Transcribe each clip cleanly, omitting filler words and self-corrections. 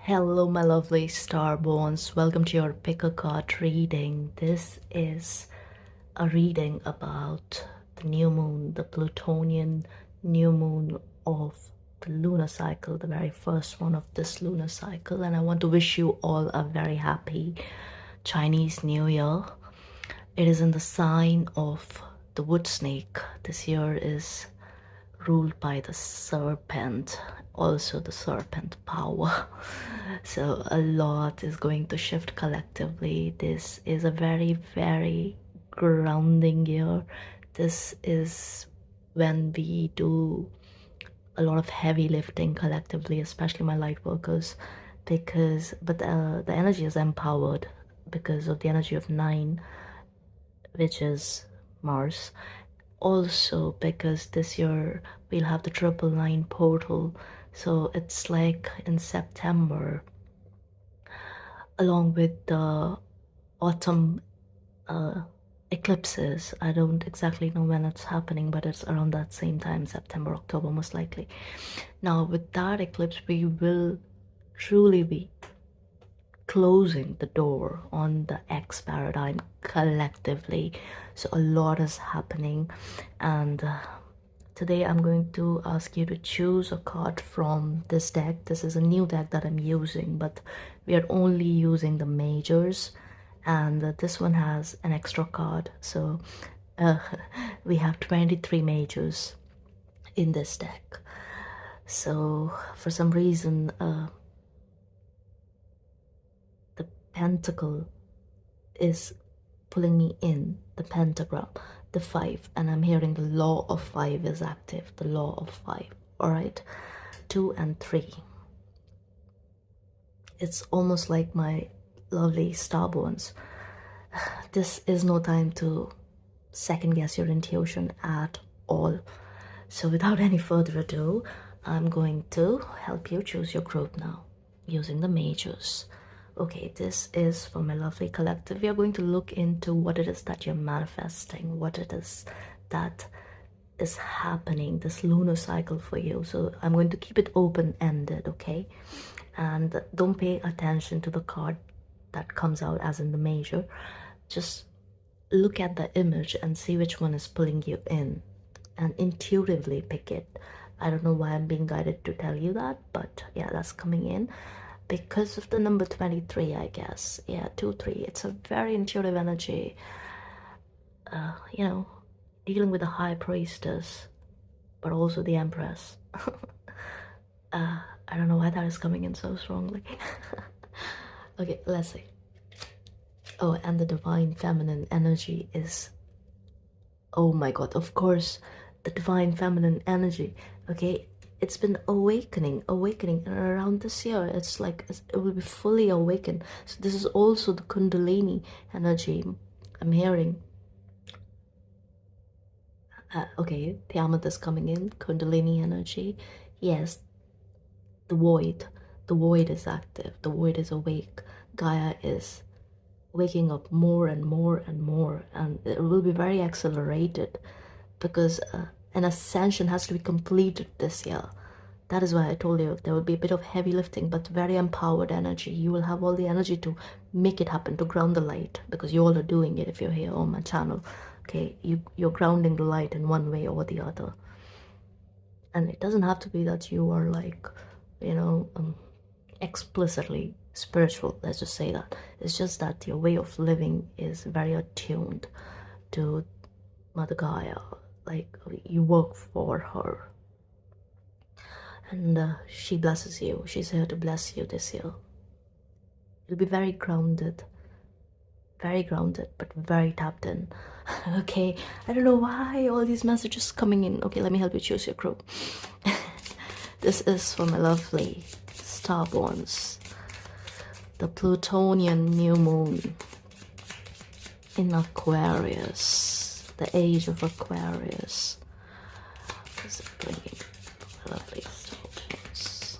Hello, my lovely starborns. Welcome to your pick a card reading. This is a reading about the new moon, the Plutonian new moon of the lunar cycle, the very first one of this lunar cycle. And I want to wish you all a very happy Chinese New Year. It is in the sign of the wood snake. This year is ruled by the serpent, also the serpent power. So a lot is going to shift collectively. This is a very grounding year. This is when we do a lot of heavy lifting collectively, especially my light workers, but the energy is empowered because of the energy of 9, which is Mars. Also because this year we'll have the 999 portal, so it's like in September, along with the autumn eclipses. I don't exactly know when it's happening, but it's around that same time, September, October, most likely. Now with that eclipse, we will truly be closing the door on the X paradigm collectively. So a lot is happening, and today I'm going to ask you to choose a card from this deck. This is a new deck that I'm using, but we are only using the majors, and this one has an extra card. So we have 23 majors in this deck. So for some reason, the pentacle is pulling me in, the pentagram, the 5, and I'm hearing the law of 5 is active, the law of 5. All right, 2 and 3. It's almost like my lovely starborns. This is no time to second guess your intuition at all. So without any further ado, I'm going to help you choose your group now using the majors. Okay, this is for my lovely collective. We are going to look into what it is that you're manifesting, what it is that is happening, this lunar cycle for you. So I'm going to keep it open-ended, okay? And don't pay attention to the card that comes out as in the major. Just look at the image and see which one is pulling you in, and intuitively pick it. I don't know why I'm being guided to tell you that, but yeah, that's coming in because of the number 23, I guess. Yeah, 2-3. It's a very intuitive energy. You know, dealing with the high priestess, but also the empress. I don't know why that is coming in so strongly. Okay, let's see. Oh, and the divine feminine energy is, oh my god, of course, the divine feminine energy. Okay, it's been awakening, and around this year it's like it will be fully awakened. So this is also the kundalini energy I'm hearing. Okay, Tiamat is coming in, kundalini energy. Yes, the void is active, the void is awake. Gaia is waking up more and more and more, and it will be very accelerated because an ascension has to be completed this year. That is why I told you there will be a bit of heavy lifting, but very empowered energy. You will have all the energy to make it happen, to ground the light, because you all are doing it if you're here on my channel. Okay, you're grounding the light in one way or the other. And it doesn't have to be that you are like, you know, explicitly spiritual, let's just say that. It's just that your way of living is very attuned to Mother Gaia. Like, you work for her, and she blesses you. She's here to bless you this year. You'll be very grounded, but very tapped in. Okay, I don't know why all these messages coming in. Okay, let me help you choose your group. This is for my lovely starborns. The Plutonian new moon in Aquarius, the age of Aquarius. This is bringing my lovely starborns.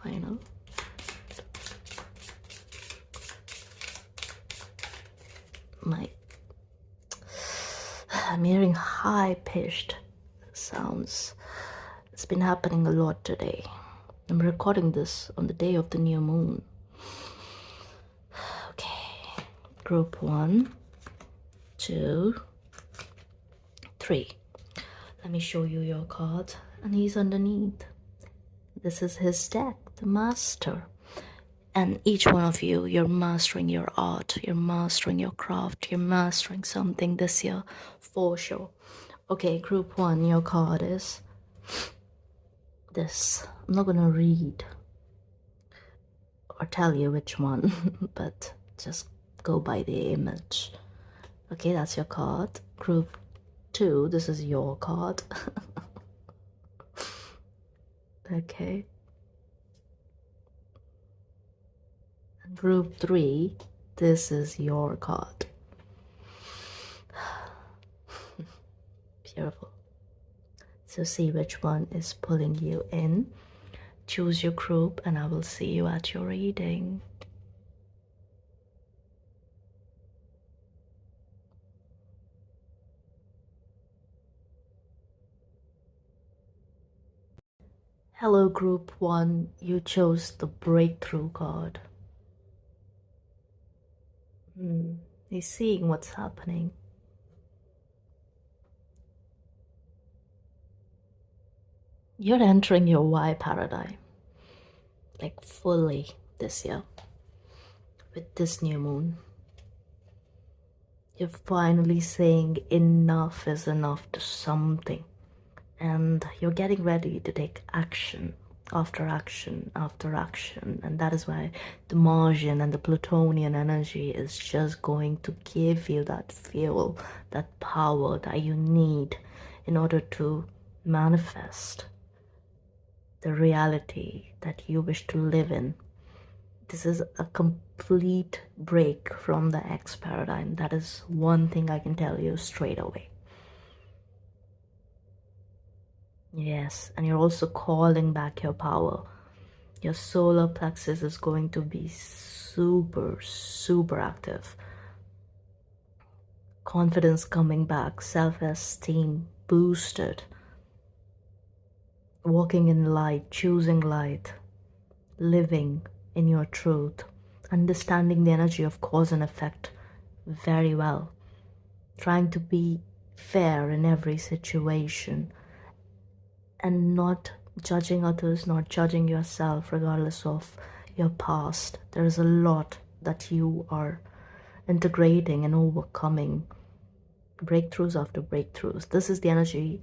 Final. I'm hearing high-pitched sounds It's been happening a lot today. I'm recording this on the day of the new moon. Okay, group 1, 2, 3. Let me show you your card, and he's underneath. This is his deck, the Master. And each one of you, you're mastering your art, you're mastering your craft, you're mastering something this year for sure. Okay, group 1, your card is this. I'm not gonna read or tell you which one, but just go by the image. Okay, that's your card. Group 2, this is your card. Okay. And group 3, this is your card. Beautiful. So see which one is pulling you in. Choose your group and I will see you at your reading. Hello group 1, you chose the breakthrough card. He's seeing what's happening. You're entering your why paradigm, like fully this year, with this new moon. You're finally saying enough is enough to something, and you're getting ready to take action after action after action, and that is why the Martian and the Plutonian energy is just going to give you that fuel, that power that you need in order to manifest the reality that you wish to live in. This is a complete break from the X paradigm. That is one thing I can tell you straight away. Yes, and you're also calling back your power. Your solar plexus is going to be super, super active. Confidence coming back, self-esteem boosted. Walking in light, choosing light, living in your truth, understanding the energy of cause and effect very well, trying to be fair in every situation, and not judging others, not judging yourself regardless of your past. There is a lot that you are integrating and overcoming, breakthroughs after breakthroughs. This is the energy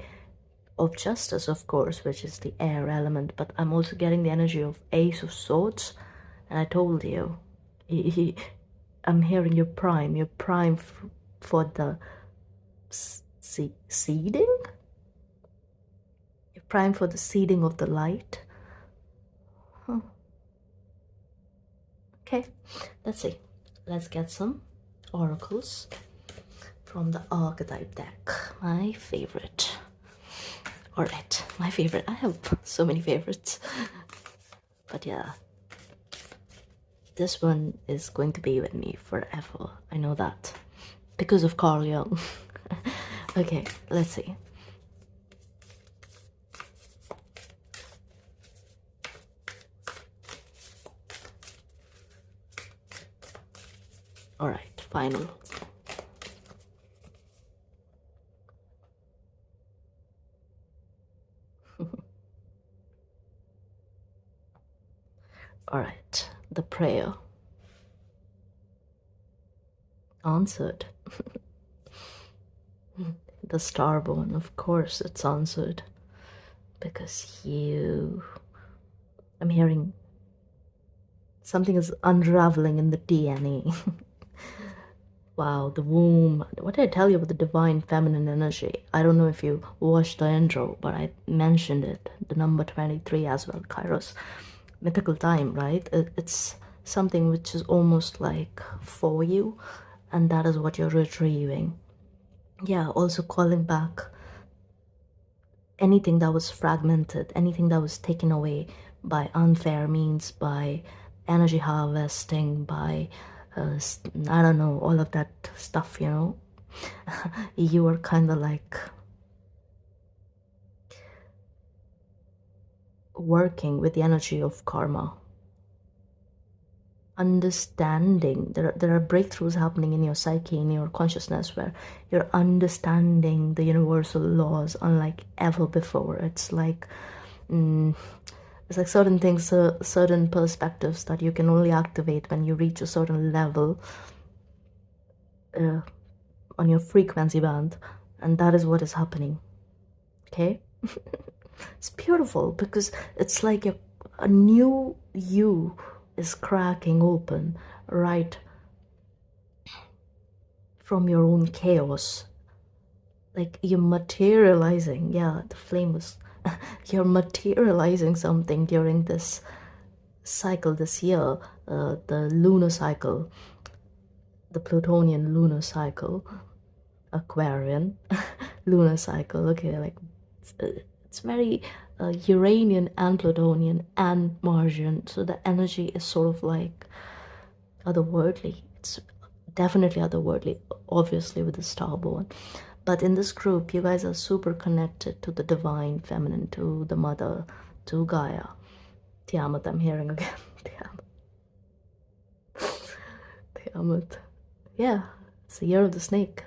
of justice, of course, which is the air element, but I'm also getting the energy of Ace of Swords, and I told you, I'm hearing you're prime for the seeding? You're prime for the seeding of the light. Huh. Okay, let's see. Let's get some oracles from the archetype deck. My favorite. Alright, my favorite. I have so many favorites. But yeah, this one is going to be with me forever. I know that. Because of Carl Jung. Okay, let's see. Alright, final. Alright, the prayer. Answered. The starborn, of course it's answered. Because I'm hearing something is unraveling in the DNA. Wow, the womb. What did I tell you about the divine feminine energy? I don't know if you watched the intro, but I mentioned it. The number 23 as well, Kairos. Mythical time, right? It's something which is almost like for you, and that is what you're retrieving. Yeah, also calling back anything that was fragmented, anything that was taken away by unfair means, by energy harvesting, by I don't know, all of that stuff, you know. You are kind of like working with the energy of karma, understanding. There are breakthroughs happening in your psyche, in your consciousness, where you're understanding the universal laws unlike ever before. It's like certain things, certain perspectives that you can only activate when you reach a certain level on your frequency band, and that is what is happening. Okay. It's beautiful because it's like a new you is cracking open right from your own chaos. Like you're materializing, yeah, the flame was you're materializing something during this cycle this year, the lunar cycle, the Plutonian lunar cycle, Aquarian lunar cycle. Okay, like it's very Uranian and Plutonian and Martian, so the energy is sort of like otherworldly. It's definitely otherworldly, obviously with the starborn. But in this group, you guys are super connected to the divine feminine, to the mother, to Gaia. Tiamat, I'm hearing again. Tiamat. Tiamat. Yeah, it's the year of the snake.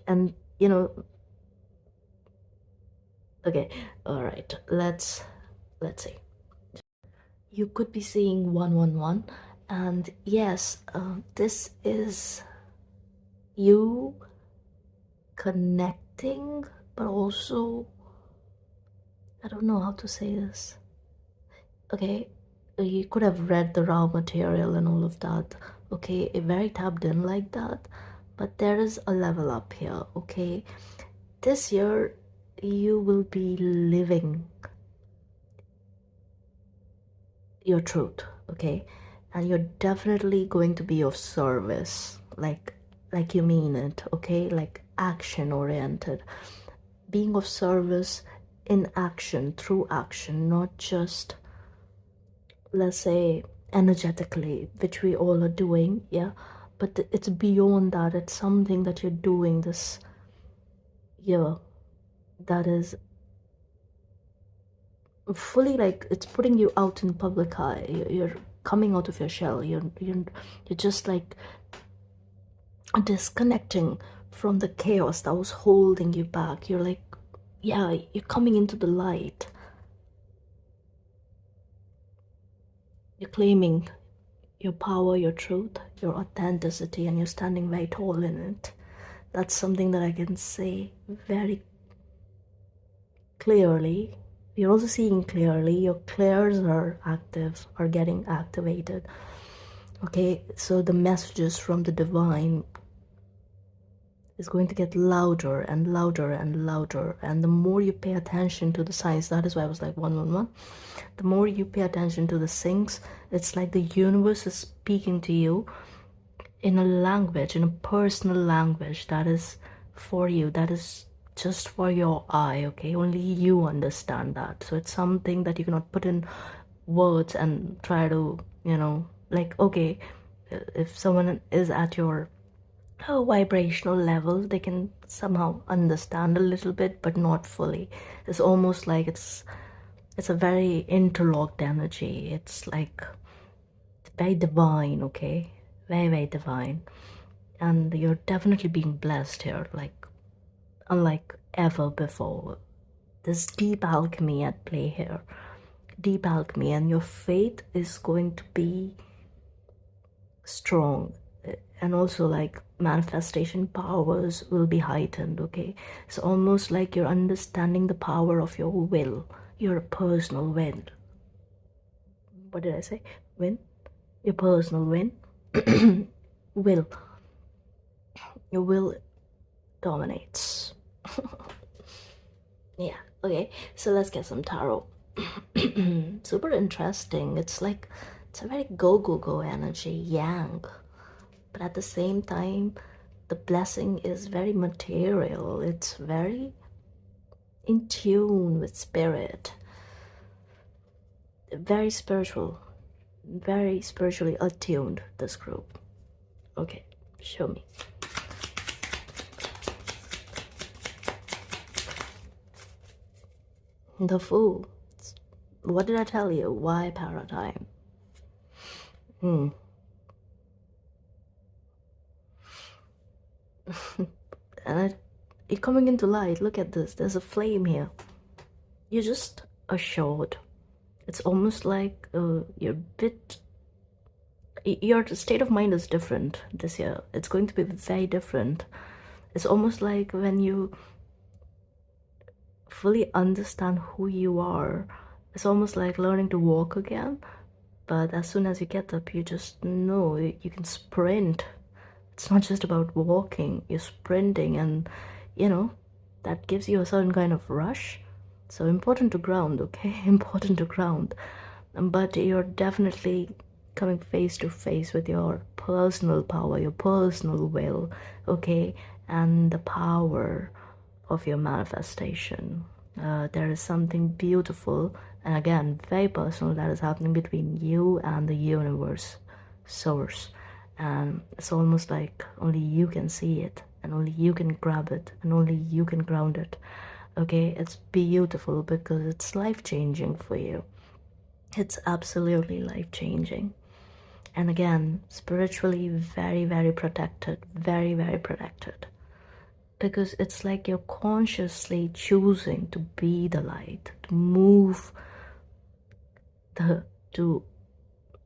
And, you know, okay, all right, let's see. You could be seeing 111, and yes, this is you connecting, but also, I don't know how to say this. Okay, you could have read the raw material and all of that. Okay, very tapped in like that, but there is a level up here. Okay, this year you will be living your truth. Okay, and you're definitely going to be of service, like you mean it. Okay, like action oriented, being of service in action, through action, not just, let's say, energetically, which we all are doing. Yeah, but it's beyond that. It's something that you're doing this year that is fully, like, it's putting you out in public eye. You're coming out of your shell. You're just like disconnecting from the chaos that was holding you back. You're like, yeah, you're coming into the light. You're claiming your power, your truth, your authenticity, and you're standing very tall in it. That's something that I can say very clearly. You're also seeing clearly. Your clairs are active, are getting activated. Okay, so the messages from the divine is going to get louder and louder and louder. And the more you pay attention to the signs, that is why I was like 111. The more you pay attention to the things, it's like the universe is speaking to you in a language, in a personal language that is for you, that is just for your eye. Okay, only you understand that. So it's something that you cannot put in words and try to, you know, like, okay, if someone is at your vibrational level, they can somehow understand a little bit, but not fully. It's almost like it's a very interlocked energy. It's like, it's very divine. Okay, very, very divine. And you're definitely being blessed here, like unlike ever before. There's deep alchemy at play here, deep alchemy, and your faith is going to be strong. And also, like, manifestation powers will be heightened. Okay, it's almost like you're understanding the power of your will, your personal will. What did I say? Win? Your personal win. Will. Your will dominates. Yeah, okay, so let's get some tarot. Super interesting. It's like, it's a very go energy, yang, but at the same time, the blessing is very material. It's very in tune with spirit, very spiritual, very spiritually attuned, this group. Okay, show me. The Fool. It's What did I tell you? Why paradigm? And you're coming into light. Look at this. There's a flame here. You're just assured. It's almost like you're a bit. Your state of mind is different this year. It's going to be very different. It's almost like when you fully understand who you are, it's almost like learning to walk again. But as soon as you get up, you just know you can sprint. It's not just about walking, you're sprinting, and you know, that gives you a certain kind of rush. So important to ground, okay? Important to ground. But you're definitely coming face to face with your personal power, your personal will, okay? And the power of your manifestation. There is something beautiful and again very personal that is happening between you and the universe, source, and it's almost like only you can see it and only you can grab it and only you can ground it. Okay, it's beautiful because it's life-changing for you. It's absolutely life-changing. And again, spiritually very, very protected, very, very protected. Because it's like you're consciously choosing to be the light, to move, to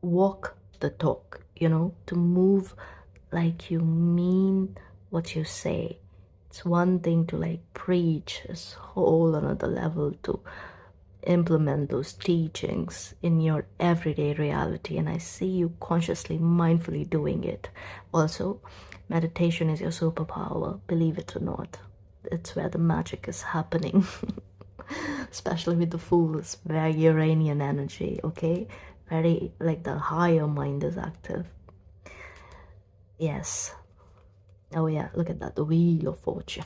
walk the talk, you know, to move like you mean what you say. It's one thing to like preach, it's whole another level to implement those teachings in your everyday reality, and I see you consciously, mindfully doing it. Also, meditation is your superpower, believe it or not. It's where the magic is happening. Especially with the fools, very Uranian energy, okay? Very like the higher mind is active. Yes. Oh yeah, look at that, the wheel of fortune.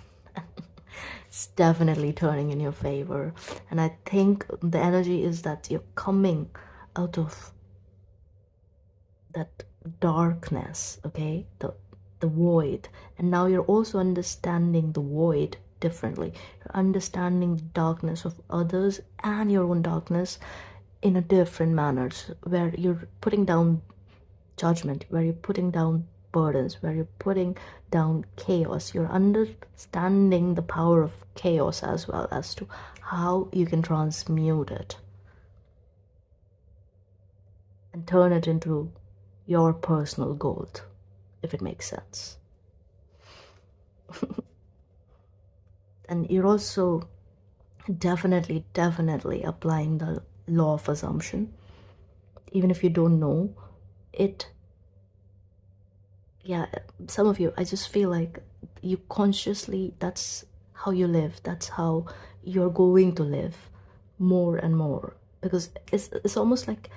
It's definitely turning in your favor, and I think the energy is that you're coming out of that darkness, okay, the void, and now you're also understanding the void differently. You're understanding the darkness of others and your own darkness in a different manners, where you're putting down judgment, where you're putting down burdens, where you're putting down chaos. You're understanding the power of chaos as well as to how you can transmute it and turn it into your personal gold, if it makes sense. And you're also definitely applying the law of assumption, even if you don't know it. Yeah, some of you, I just feel like you consciously, that's how you live, that's how you're going to live more and more, because it's almost like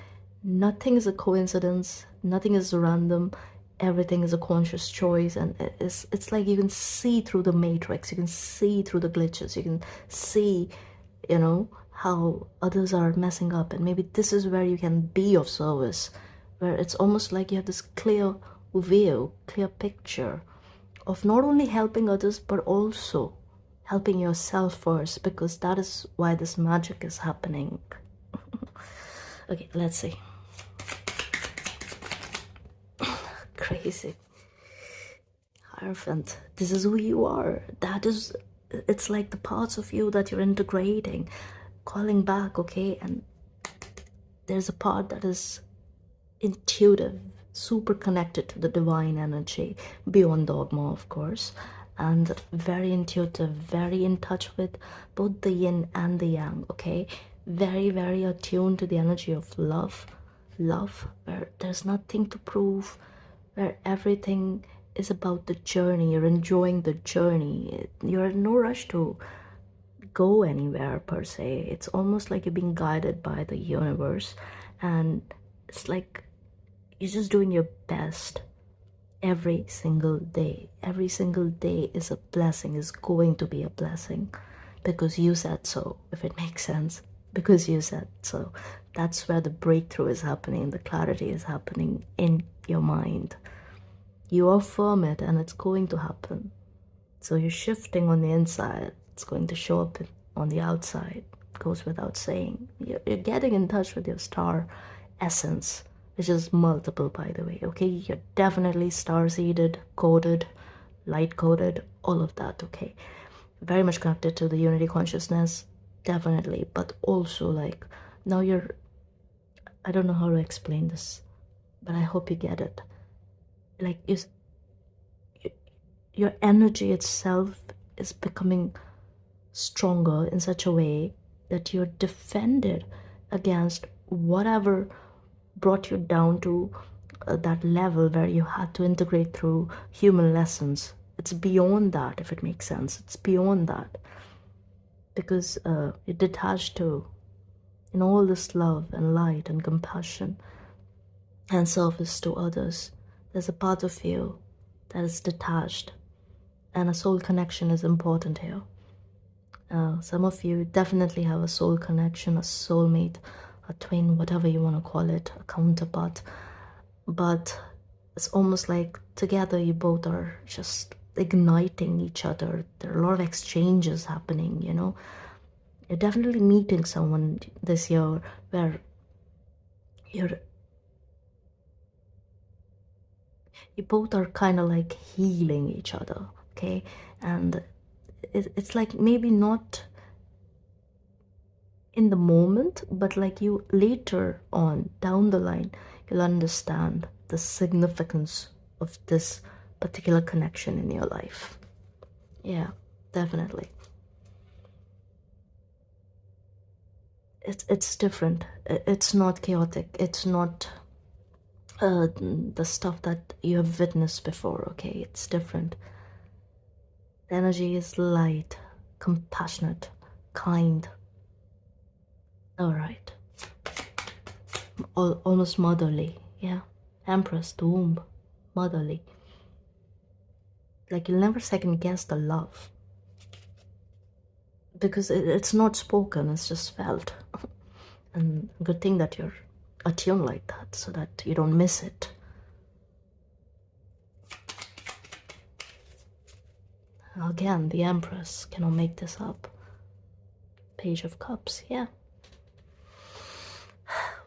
nothing is a coincidence, nothing is random, everything is a conscious choice. And it's like you can see through the matrix, you can see through the glitches, you can see, you know, how others are messing up, and maybe this is where you can be of service, where it's almost like you have this clear view, clear picture of not only helping others but also helping yourself first, because that is why this magic is happening. Okay, let's see. Crazy. Hierophant, this is who you are. That is, it's like the parts of you that you're integrating, calling back, okay? And there's a part that is intuitive, super connected to the divine energy, beyond dogma, of course, and very intuitive, very in touch with both the yin and the yang, okay? Very, very attuned to the energy of love, where there's nothing to prove, where everything is about the journey. You're enjoying the journey. You're in no rush to go anywhere per se. It's almost like you're being guided by the universe, and it's like you're just doing your best every single day. Every single day is a blessing, is going to be a blessing, because you said so, if it makes sense. Because you said so. That's where the breakthrough is happening, the clarity is happening in your mind. You affirm it and it's going to happen. So you're shifting on the inside, it's going to show up on the outside. goes without saying. You're getting in touch with your star essence, which is multiple, by the way. Okay, you're definitely star-seeded, coded, light coded, all of that. Okay, very much connected to the unity consciousness, definitely. But also, like, now you're, I don't know how to explain this, but I hope you get it. Like, your energy itself is becoming stronger in such a way that you're defended against whatever brought you down to that level where you had to integrate through human lessons. It's beyond that, if it makes sense. It's beyond that, because you're detached to, in all this love and light and compassion and service to others. There's a part of you that is detached, and a soul connection is important here. Some of you definitely have a soul connection, a soulmate, a twin, whatever you want to call it, a counterpart. But it's almost like together you both are just igniting each other. There are a lot of exchanges happening, you know. You're definitely meeting someone this year where you both are kind of like healing each other, okay? And it's like maybe not in the moment, but like you later on down the line, you'll understand the significance of this particular connection in your life. Yeah, definitely. It's different. It's not chaotic. It's not the stuff that you have witnessed before. Okay, it's different. The energy is light, compassionate, kind. All right. Almost motherly. Yeah. Empress, the womb, motherly. Like you'll never second guess the love, because it's not spoken, it's just felt. And good thing that you're attuned like that, so that you don't miss it. Again, the Empress, cannot make this up. Page of Cups, yeah.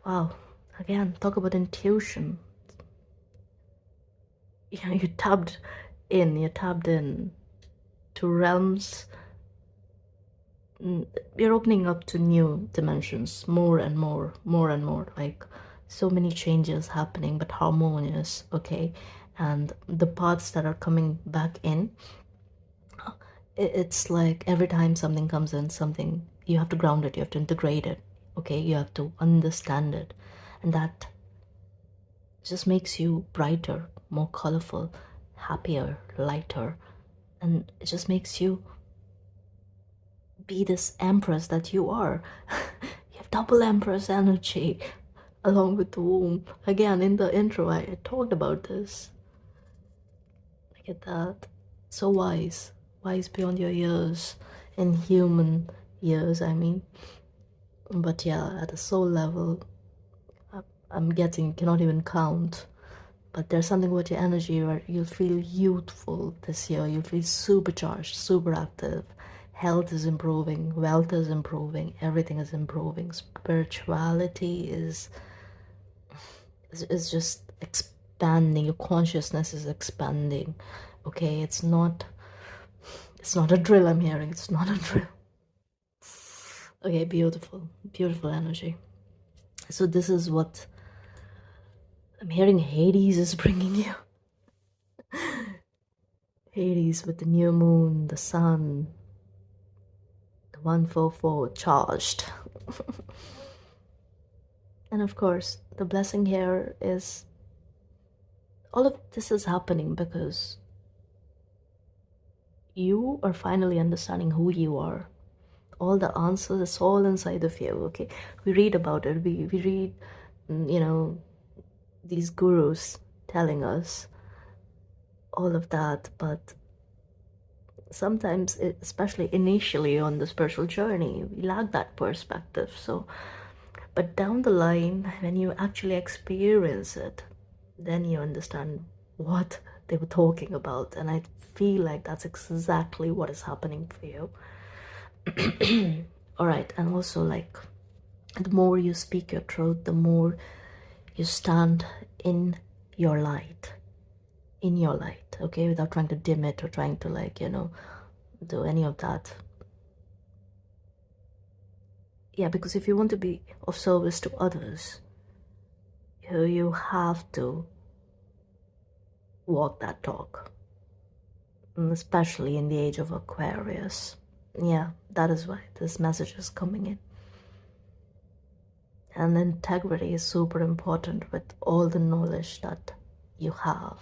Wow, again, talk about intuition. You know, you're tapped in to realms. You're opening up to new dimensions, more and more, like so many changes happening, but harmonious. Okay, and the parts that are coming back in, it's like every time something comes in, something, you have to ground it, you have to integrate it. Okay, you have to understand it, and that just makes you brighter, more colorful, happier, lighter, and it just makes you be this empress that you are. You have double empress energy along with the womb. Again, in the intro I talked about this. Look at that. So wise beyond your years, in human years, I mean. But yeah, at a soul level, I'm getting, cannot even count. But there's something about your energy where you'll feel youthful this year. You'll feel supercharged, super active. Health is improving, wealth is improving, everything is improving. Spirituality is just expanding. Your consciousness is expanding. Okay, it's not a drill I'm hearing. It's not a drill. Okay, beautiful, beautiful energy. So this is what I'm hearing. Hades is bringing you. Hades with the new moon, the sun, the 144 charged. And of course, the blessing here is all of this is happening because you are finally understanding who you are. All the answers, it's all inside of you. Okay, we read about it. We read, you know, these gurus telling us all of that, but sometimes, especially initially on the spiritual journey, we lack that perspective. So, but down the line, when you actually experience it, then you understand what they were talking about. And I feel like that's exactly what is happening for you. All right, and also like the more you speak your truth, the more you stand in your light, okay, without trying to dim it or trying to, like, do any of that. Yeah, because if you want to be of service to others, you have to walk that talk, and especially in the age of Aquarius. Yeah, that is why this message is coming in. And integrity is super important with all the knowledge that you have.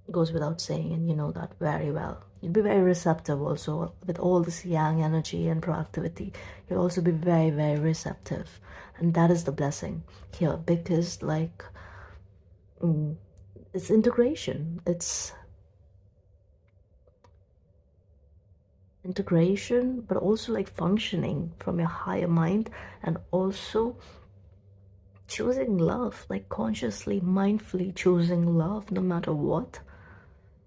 It goes without saying, and you know that very well. You'll be very receptive also with all this yang energy and proactivity. You'll also be very, very receptive. And that is the blessing here, because like it's integration. It's integration, but also like functioning from your higher mind, and also choosing love, like consciously, mindfully choosing love no matter what.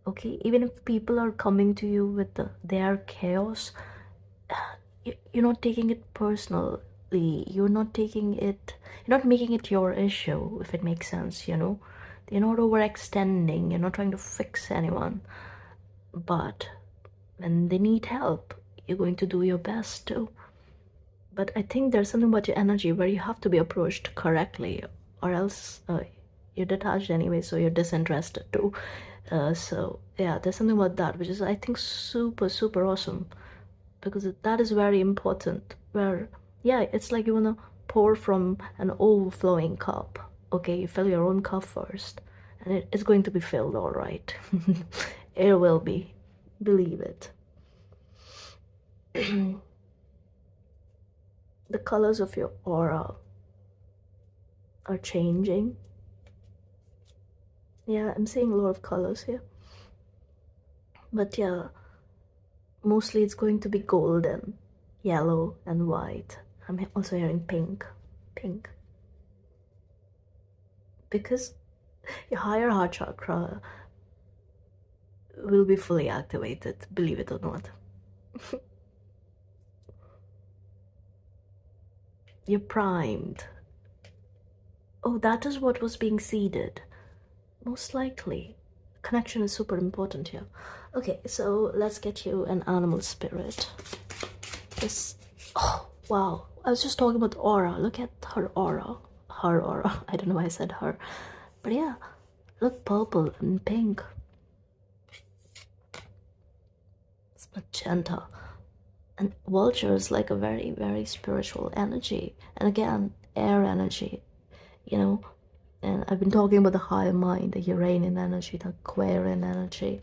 Okay, even if people are coming to you with their chaos, you're not taking it personally. You're not taking it, you're not making it your issue, if it makes sense. You're not overextending, you're not trying to fix anyone. But when they need help, you're going to do your best too. But I think there's something about your energy where you have to be approached correctly, or else you're detached anyway, so you're disinterested too. So yeah, there's something about that which is, I think, super, super awesome, because that is very important. Where, yeah, it's like you want to pour from an overflowing cup. Okay, you fill your own cup first, and it's going to be filled, all right. It will be, believe it. The colors of your aura are changing. Yeah, I'm seeing a lot of colors here. But yeah, mostly it's going to be golden, yellow, and white. I'm also hearing pink. Pink. Because your higher heart chakra will be fully activated, believe it or not. You're primed. Oh, that is what was being seeded. Most likely. Connection is super important here. Okay, so let's get you an animal spirit. This. Oh, wow. I was just talking about aura. Look at her aura. Her aura. I don't know why I said her. But yeah, look, purple and pink. It's magenta. And vulture is like a very, very spiritual energy. And again, air energy, And I've been talking about the higher mind, the Uranian energy, the Aquarian energy.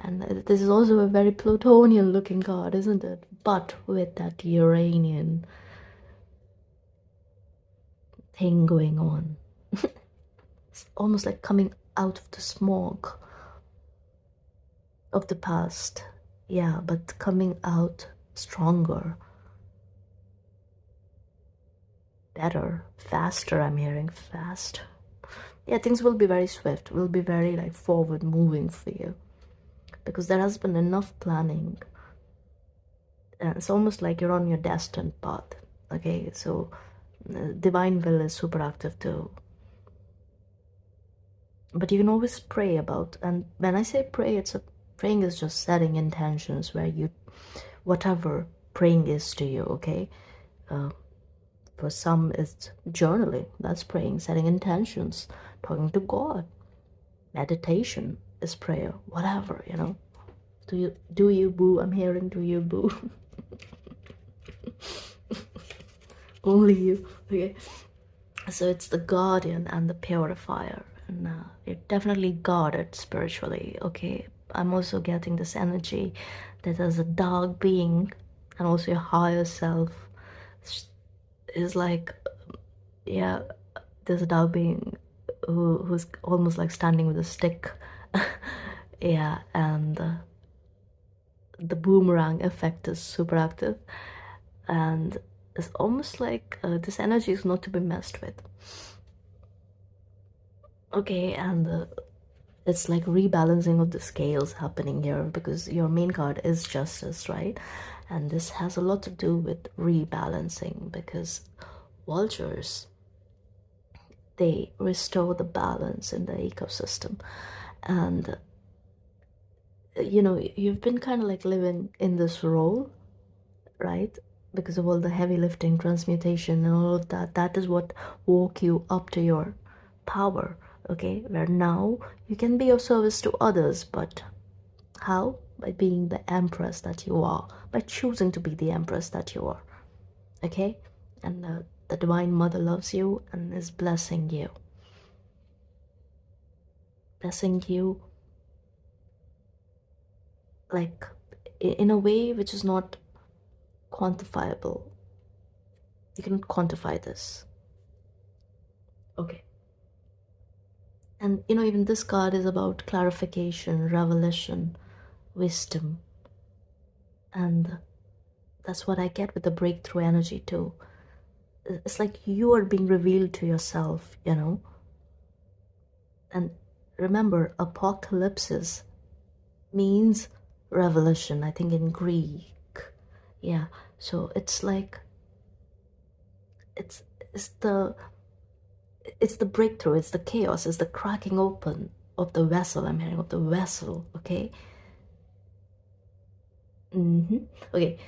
And this is also a very Plutonian looking card, isn't it? But with that Uranian thing going on. It's almost like coming out of the smog of the past. Yeah, but coming out stronger, better, faster. I'm hearing fast. Yeah, things will be very swift, will be very like forward moving for you, because there has been enough planning, and it's almost like you're on your destined path. Okay, so divine will is super active too, but you can always pray about. And when I say pray, praying is just setting intentions, where you, whatever praying is to you, okay. For some it's journaling, that's praying, setting intentions, talking to God. Meditation is prayer, whatever. Do you boo? I'm hearing do you boo. Only you. Okay, so it's the guardian and the purifier, and you're definitely guarded spiritually. Okay, I'm also getting this energy that there's a dark being, and also your higher self is like, yeah, there's a dark being who's almost like standing with a stick. Yeah, and the boomerang effect is super active, and it's almost like this energy is not to be messed with. Okay, and It's like rebalancing of the scales happening here, because your main card is justice, right? And this has a lot to do with rebalancing, because vultures, they restore the balance in the ecosystem. And you know, you've been kind of like living in this role, right? Because of all the heavy lifting, transmutation, and all of that. That is what woke you up to your power, okay? Where now you can be of service to others, but how? By being the empress that you are, by choosing to be the empress that you are, okay? And the Divine Mother loves you and is blessing you. Blessing you like in a way which is not quantifiable. You cannot quantify this. Okay. And you know, even this card is about clarification, revelation, wisdom. And that's what I get with the breakthrough energy too. It's like you are being revealed to yourself, you know. And remember, apocalypsis means revelation, I think in Greek. Yeah. So it's like it's it's the it's the breakthrough, it's the chaos, it's the cracking open of the vessel. I'm hearing of the vessel, okay? Okay,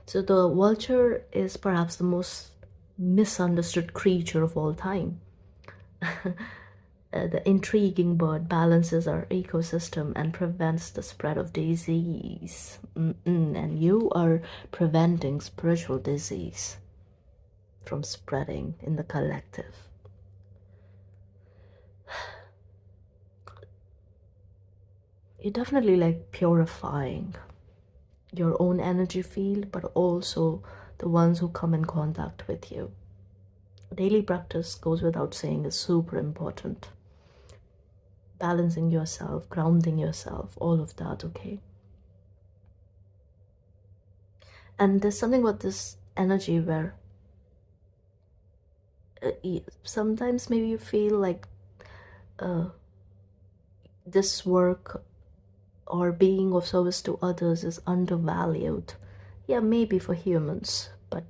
so the vulture is perhaps the most misunderstood creature of all time. The intriguing bird balances our ecosystem and prevents the spread of disease. And you are preventing spiritual disease from spreading in the collective. You're definitely like purifying your own energy field, but also the ones who come in contact with you. Daily practice, goes without saying, is super important. Balancing yourself, grounding yourself, all of that, okay? And there's something about this energy where sometimes maybe you feel like this work or being of service to others is undervalued. Yeah, maybe for humans, but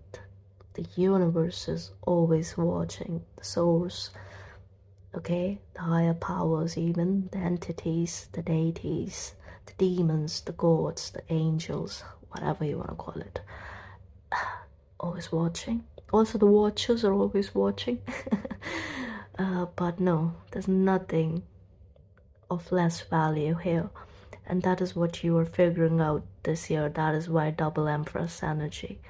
the universe is always watching, the source, okay? The higher powers, even the entities, the deities, the demons, the gods, the angels, whatever you want to call it, always watching. Also, the watchers are always watching. But no, there's nothing of less value here. And that is what you are figuring out this year. That is why double Empress energy.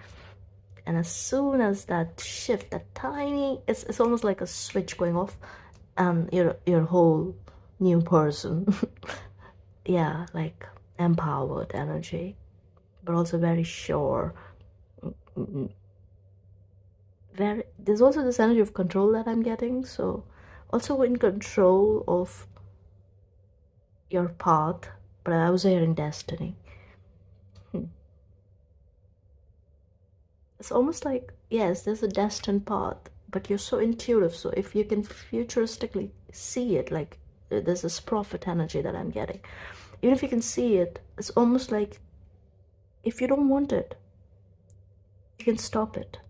And as soon as that shift, that tiny, it's almost like a switch going off, and your whole new person. Yeah, like empowered energy, but also very sure. Very, there's also this energy of control that I'm getting, so also in control of your path. But I was hearing destiny. It's almost like, yes, there's a destined path, but you're so intuitive. So if you can futuristically see it, like there's this prophet energy that I'm getting. Even if you can see it, it's almost like if you don't want it, you can stop it.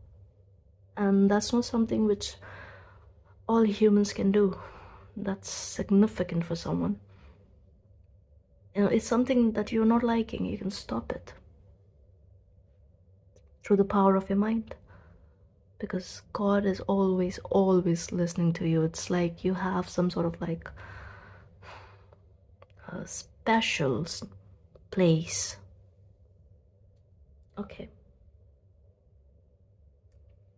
And that's not something which all humans can do. That's significant for someone. You know, it's something that you're not liking, you can stop it through the power of your mind. Because God is always, always listening to you. It's like you have some sort of like a special place. Okay.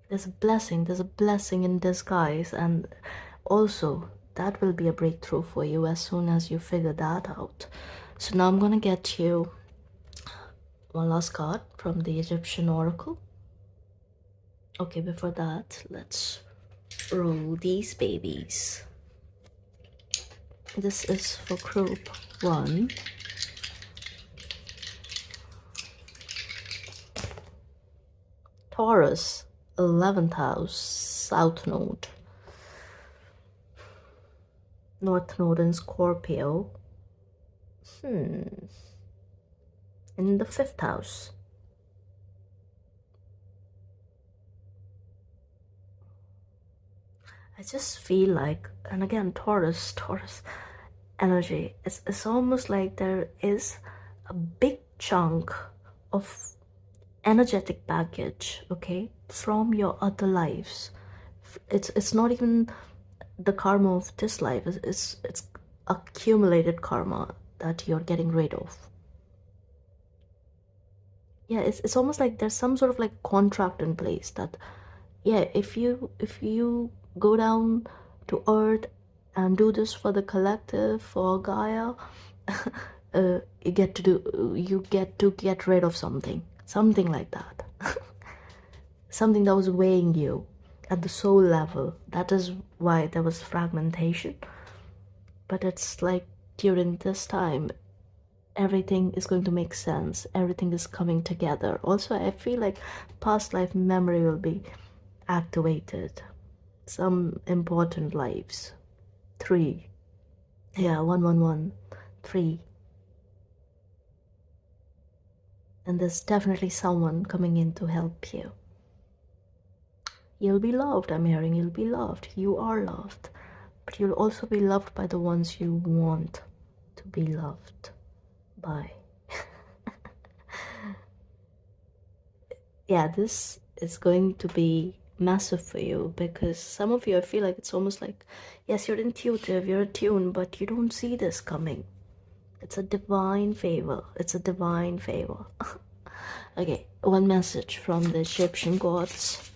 There's a blessing in disguise, and also that will be a breakthrough for you as soon as you figure that out. So now I'm gonna get you one last card from the Egyptian Oracle. Okay, before that, let's roll these babies. This is for group 1. Taurus, 11th house, South Node. North Node in Scorpio, In the 5th house. I just feel like, and again, Taurus energy, it's almost like there is a big chunk of energetic baggage, okay, from your other lives. It's not even the karma of this life, it's accumulated karma that you're getting rid of. Yeah, it's almost like there's some sort of like contract in place that, yeah, if you go down to earth and do this for the collective, for Gaia, you get to get rid of something like that. Something that was weighing you at the soul level. That is why there was fragmentation. But it's like during this time, everything is going to make sense. Everything is coming together. Also, I feel like past life memory will be activated. Some important lives. 3. Yeah, 111. 3. And there's definitely someone coming in to help you. You'll be loved, I'm hearing. You'll be loved. You are loved. But you'll also be loved by the ones you want to be loved by. Yeah, this is going to be massive for you, because some of you, I feel like it's almost like, yes, you're intuitive, you're attuned, but you don't see this coming. It's a divine favor. It's a divine favor. Okay, one message from the Egyptian gods.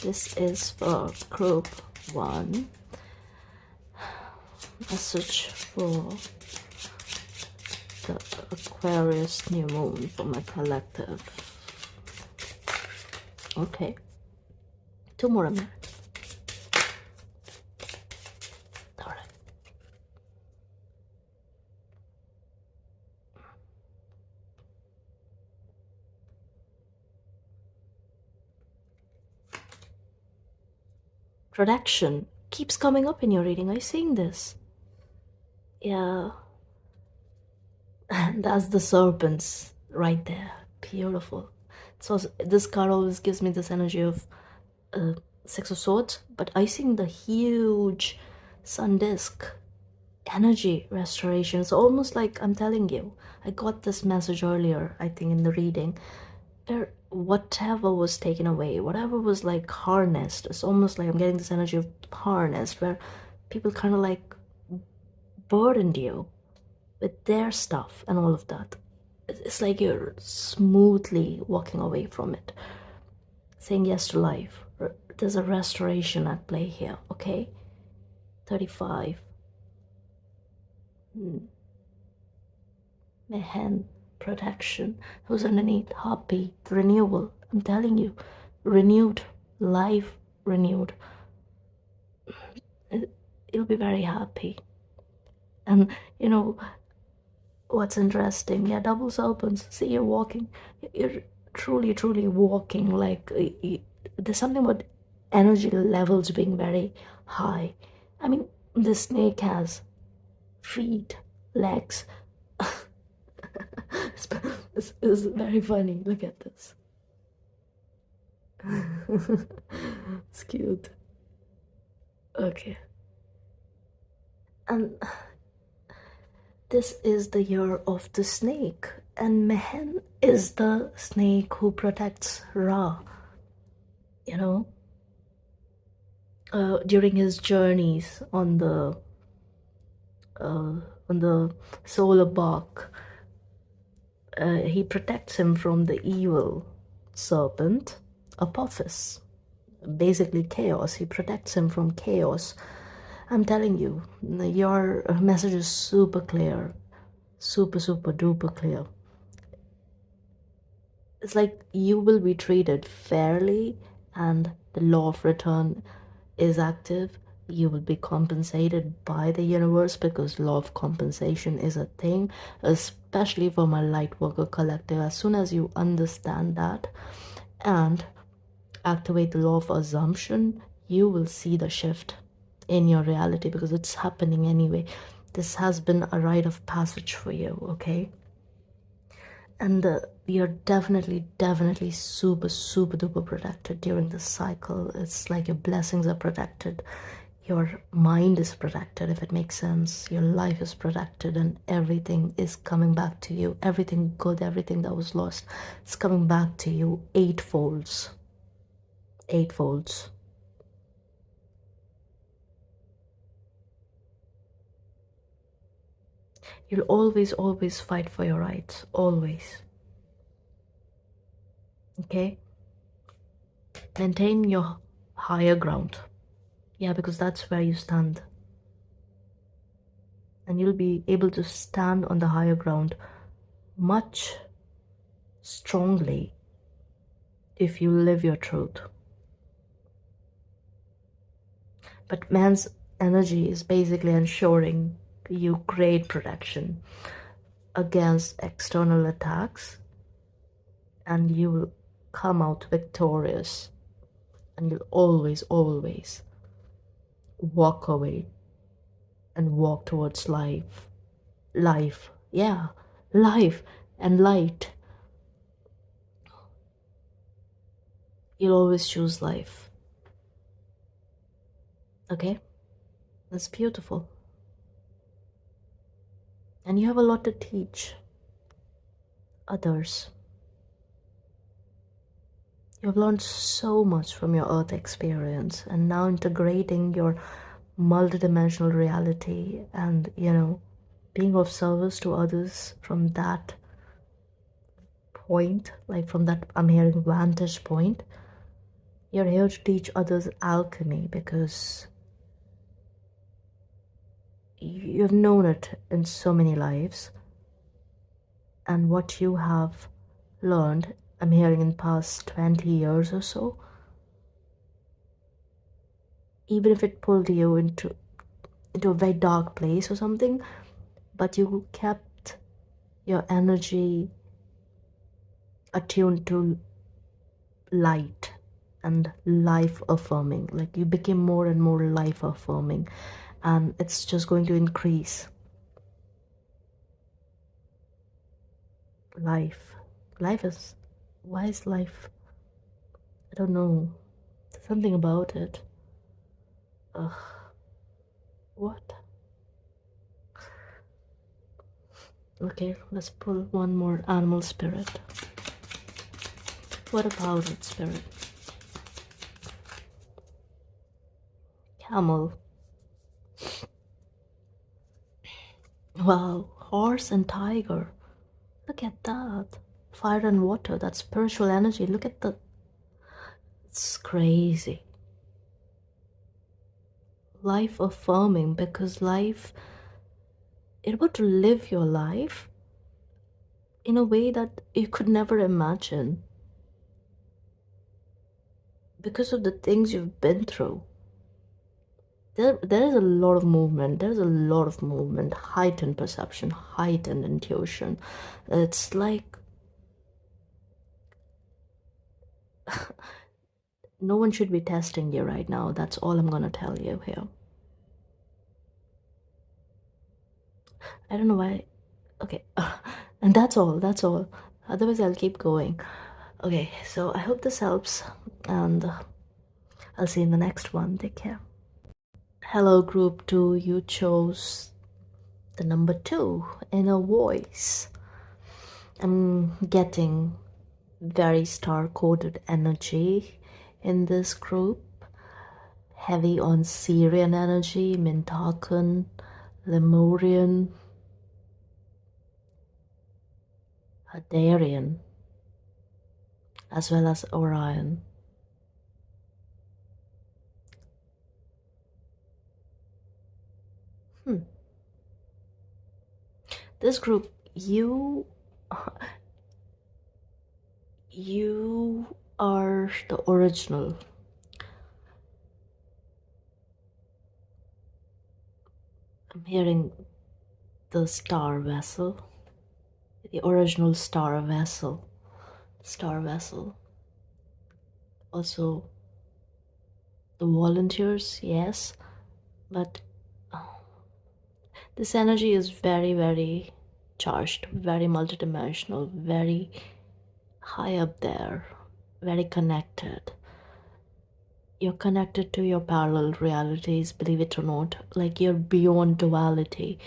This is for group 1. Message for the Aquarius new moon for my collective. Okay. 2 more a minute. All right. Protection keeps coming up in your reading. Are you seeing this? Yeah. And that's the serpents right there. Beautiful. So this card always gives me this energy of 6 of Swords, but I see the huge sun disk energy restoration. It's almost like, I'm telling you, I got this message earlier, I think in the reading, where whatever was taken away, whatever was like harnessed, it's almost like I'm getting this energy of harnessed, where people kind of like burdened you with their stuff and all of that. It's like you're smoothly walking away from it, saying yes to life. There's a restoration at play here, okay? 35. Mehen, protection. Who's underneath? Happy, renewal. I'm telling you, renewed, life renewed. You'll be very happy. And you know what's interesting? Yeah, double serpents. See, you're walking. You're truly walking like there's something about energy levels being very high. I mean, the snake has feet, legs. It's very funny. Look at this. It's cute. Okay. And this is the year of the snake, and Mehen is the snake who protects Ra. You know, during his journeys on the solar bark, he protects him from the evil serpent Apophis, basically chaos. He protects him from chaos. I'm telling you, your message is super clear, super duper clear. It's like you will be treated fairly, and the law of return is active. You will be compensated by the universe, because law of compensation is a thing, especially for my light worker collective. As soon as you understand that and activate the law of assumption, you will see the shift in your reality, because it's happening anyway. This has been a rite of passage for you, okay? And you're definitely super duper protected during this cycle. It's like your blessings are protected, your mind is protected, if it makes sense, your life is protected, and everything is coming back to you. Everything good, everything that was lost, it's coming back to you eightfolds. Eightfolds. You'll always fight for your rights. Always. Okay? Maintain your higher ground. Yeah, because that's where you stand. And you'll be able to stand on the higher ground much strongly if you live your truth. But man's energy is basically ensuring you great protection against external attacks, and you will come out victorious, and you'll always walk away and walk towards life, yeah, life and light. You'll always choose life. Okay, that's beautiful. And you have a lot to teach others. You've learned so much from your earth experience, and now integrating your multidimensional reality and, being of service to others from that point, like from that, I'm hearing, vantage point. You're here to teach others alchemy because you've known it in so many lives, and what you have learned, I'm hearing, in past 20 years or so, even if it pulled you into a very dark place or something, but you kept your energy attuned to light and life affirming. Like, you became more and more life affirming, and it's just going to increase. Life is, why is life, I don't know, something about it. Ugh, what? Okay, let's pull one more animal spirit. What about it, spirit? Camel. Wow, horse and tiger. Look at that. Fire and water, that spiritual energy. Look at the, it's crazy. Life affirming, because life, you're about to live your life in a way that you could never imagine because of the things you've been through. There is a lot of movement. There's a lot of movement, heightened perception, heightened intuition. It's like no one should be testing you right now. That's all I'm gonna tell you here. I don't know why. Okay, and that's all. Otherwise, I'll keep going. Okay, so I hope this helps, and I'll see you in the next one. Take care. Hello, group 2. You chose the number 2, inner voice. I'm getting very star coded energy in this group, heavy on Syrian energy, Mintakan, Lemurian, Hadarian, as well as Orion. This group, you are the original. I'm hearing the star vessel, the original star vessel. Also, the volunteers, yes, but This energy is very, very charged, very multidimensional, very high up there, very connected. You're connected to your parallel realities, believe it or not. Like, you're beyond duality.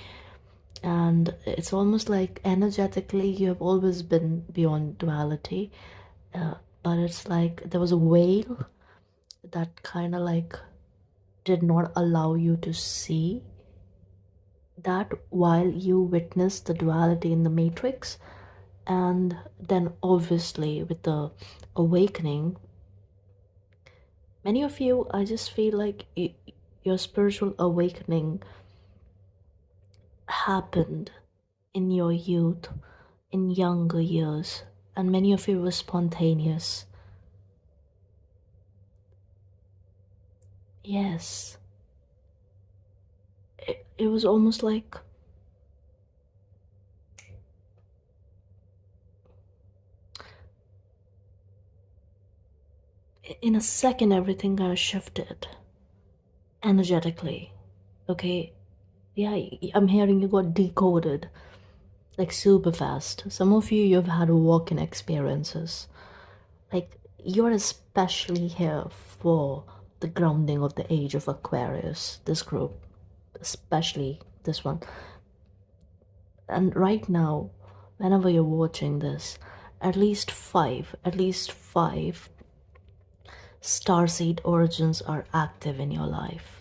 And it's almost like energetically you have always been beyond duality. But it's like there was a veil that kind of like did not allow you to see that while you witnessed the duality in the matrix. And then obviously with the awakening, many of you, I just feel like your spiritual awakening happened in your youth, in younger years, and many of you were spontaneous. Yes, it was almost like in a second everything kind of shifted energetically. Okay, yeah, I'm hearing you got decoded like super fast. Some of you, you've had walk-in experiences. Like, you're especially here for the grounding of the age of Aquarius, this group, especially this one. And right now, whenever you're watching this, at least five starseed origins are active in your life.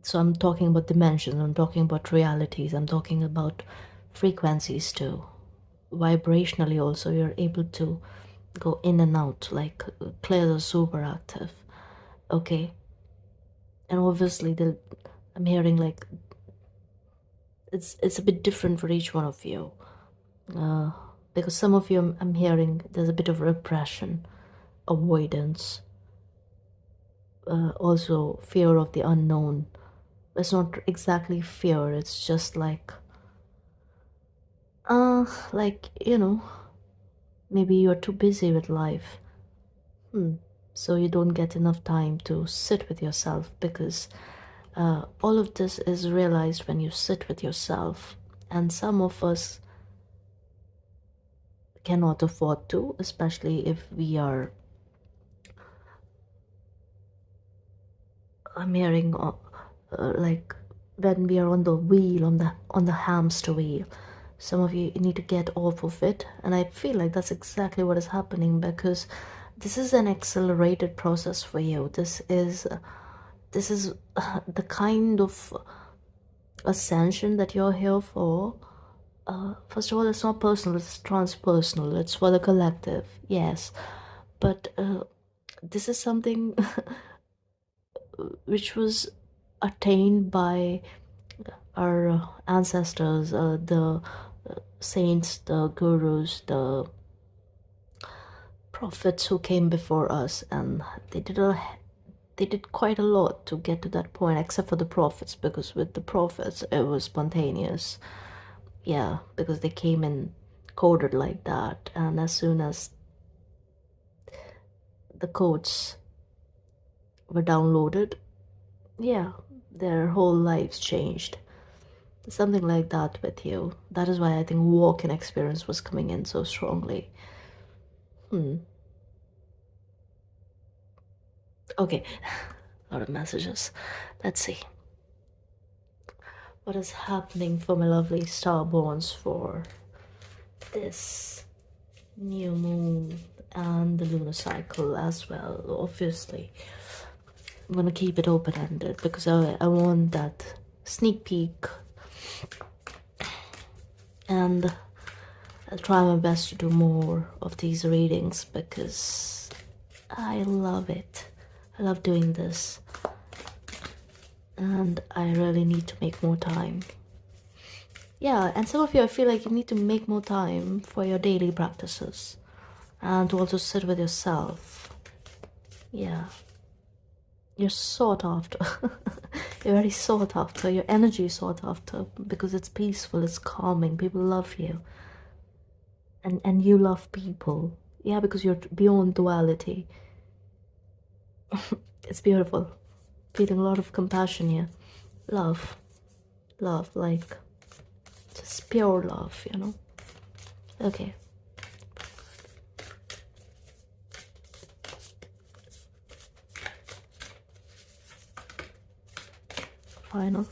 So I'm talking about dimensions, I'm talking about realities, I'm talking about frequencies too. Vibrationally also, you're able to go in and out, like clairs are super active. Okay, and obviously I'm hearing like it's a bit different for each one of you, because some of you, I'm hearing there's a bit of repression, avoidance, also fear of the unknown. It's not exactly fear, it's just like, maybe you're too busy with life. So you don't get enough time to sit with yourself, because all of this is realized when you sit with yourself. And some of us cannot afford to, especially if we are, I'm hearing, like when we are on the wheel, on the hamster wheel. Some of you need to get off of it, and I feel like that's exactly what is happening, because this is an accelerated process for you. This is the kind of ascension that you're here for. First of all, it's not personal, it's transpersonal, it's for the collective, yes. But this is something which was attained by our ancestors, the saints, the gurus, the prophets who came before us, and they did quite a lot to get to that point, except for the prophets, because with the prophets it was spontaneous. Yeah, because they came in coded like that, and as soon as the codes were downloaded, yeah, their whole lives changed. Something like that with you. That is why I think walk-in experience was coming in so strongly. Okay, a lot of messages. Let's see what is happening for my lovely starborns for this new moon and the lunar cycle as well. Obviously, I'm gonna keep it open-ended because I want that sneak peek, and I'll try my best to do more of these readings because I love it. I love doing this, and I really need to make more time. Yeah, and some of you, I feel like you need to make more time for your daily practices and to also sit with yourself. Yeah, you're sought after. You're very sought after. Your energy is sought after because it's peaceful, it's calming. People love you, and you love people. Yeah, because you're beyond duality. It's beautiful. Feeling a lot of compassion here, love. love, like just pure love, you know. Okay. Final.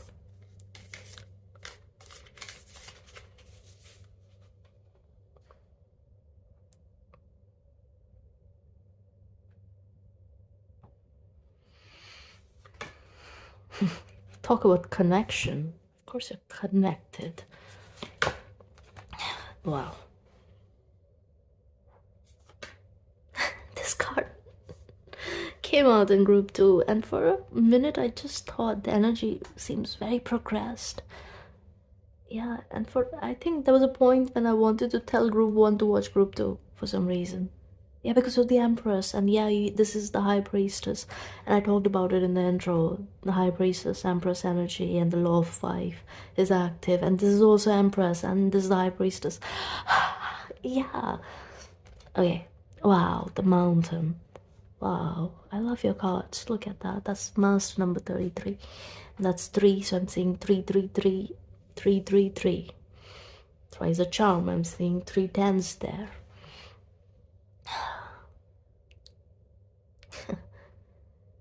Talk about connection. Of course you're connected. Wow. This card came out in group 2, and for a minute I just thought the energy seems very progressed. Yeah, and for I think there was a point when I wanted to tell group 1 to watch group 2 for some reason. Yeah, because of the Empress, and yeah, this is the High Priestess, and I talked about it in the intro. The High Priestess, Empress energy, and the Law of 5 is active, and this is also Empress, and this is the High Priestess. Yeah. Okay. Wow, the Mountain. Wow, I love your cards. Look at that. That's Master number 33. That's 3, so I'm seeing 333, 333. Twice a charm. I'm seeing 3 tens there.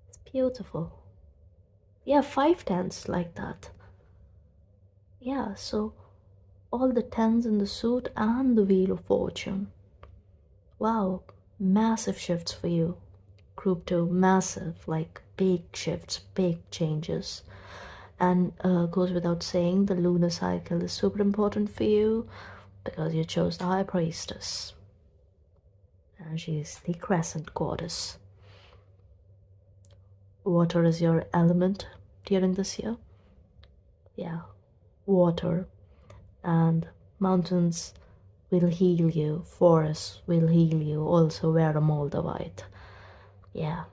It's beautiful. Yeah, 5 tens like that. Yeah, so all the tens in the suit and the Wheel of Fortune. Wow, massive shifts for you. Group 2, massive, like big shifts, big changes. And goes without saying, the lunar cycle is super important for you because you chose the High Priestess. And she's the crescent goddess. Water is your element during this year. Yeah, water. And mountains will heal you, forests will heal you, also wear a moldavite. Yeah.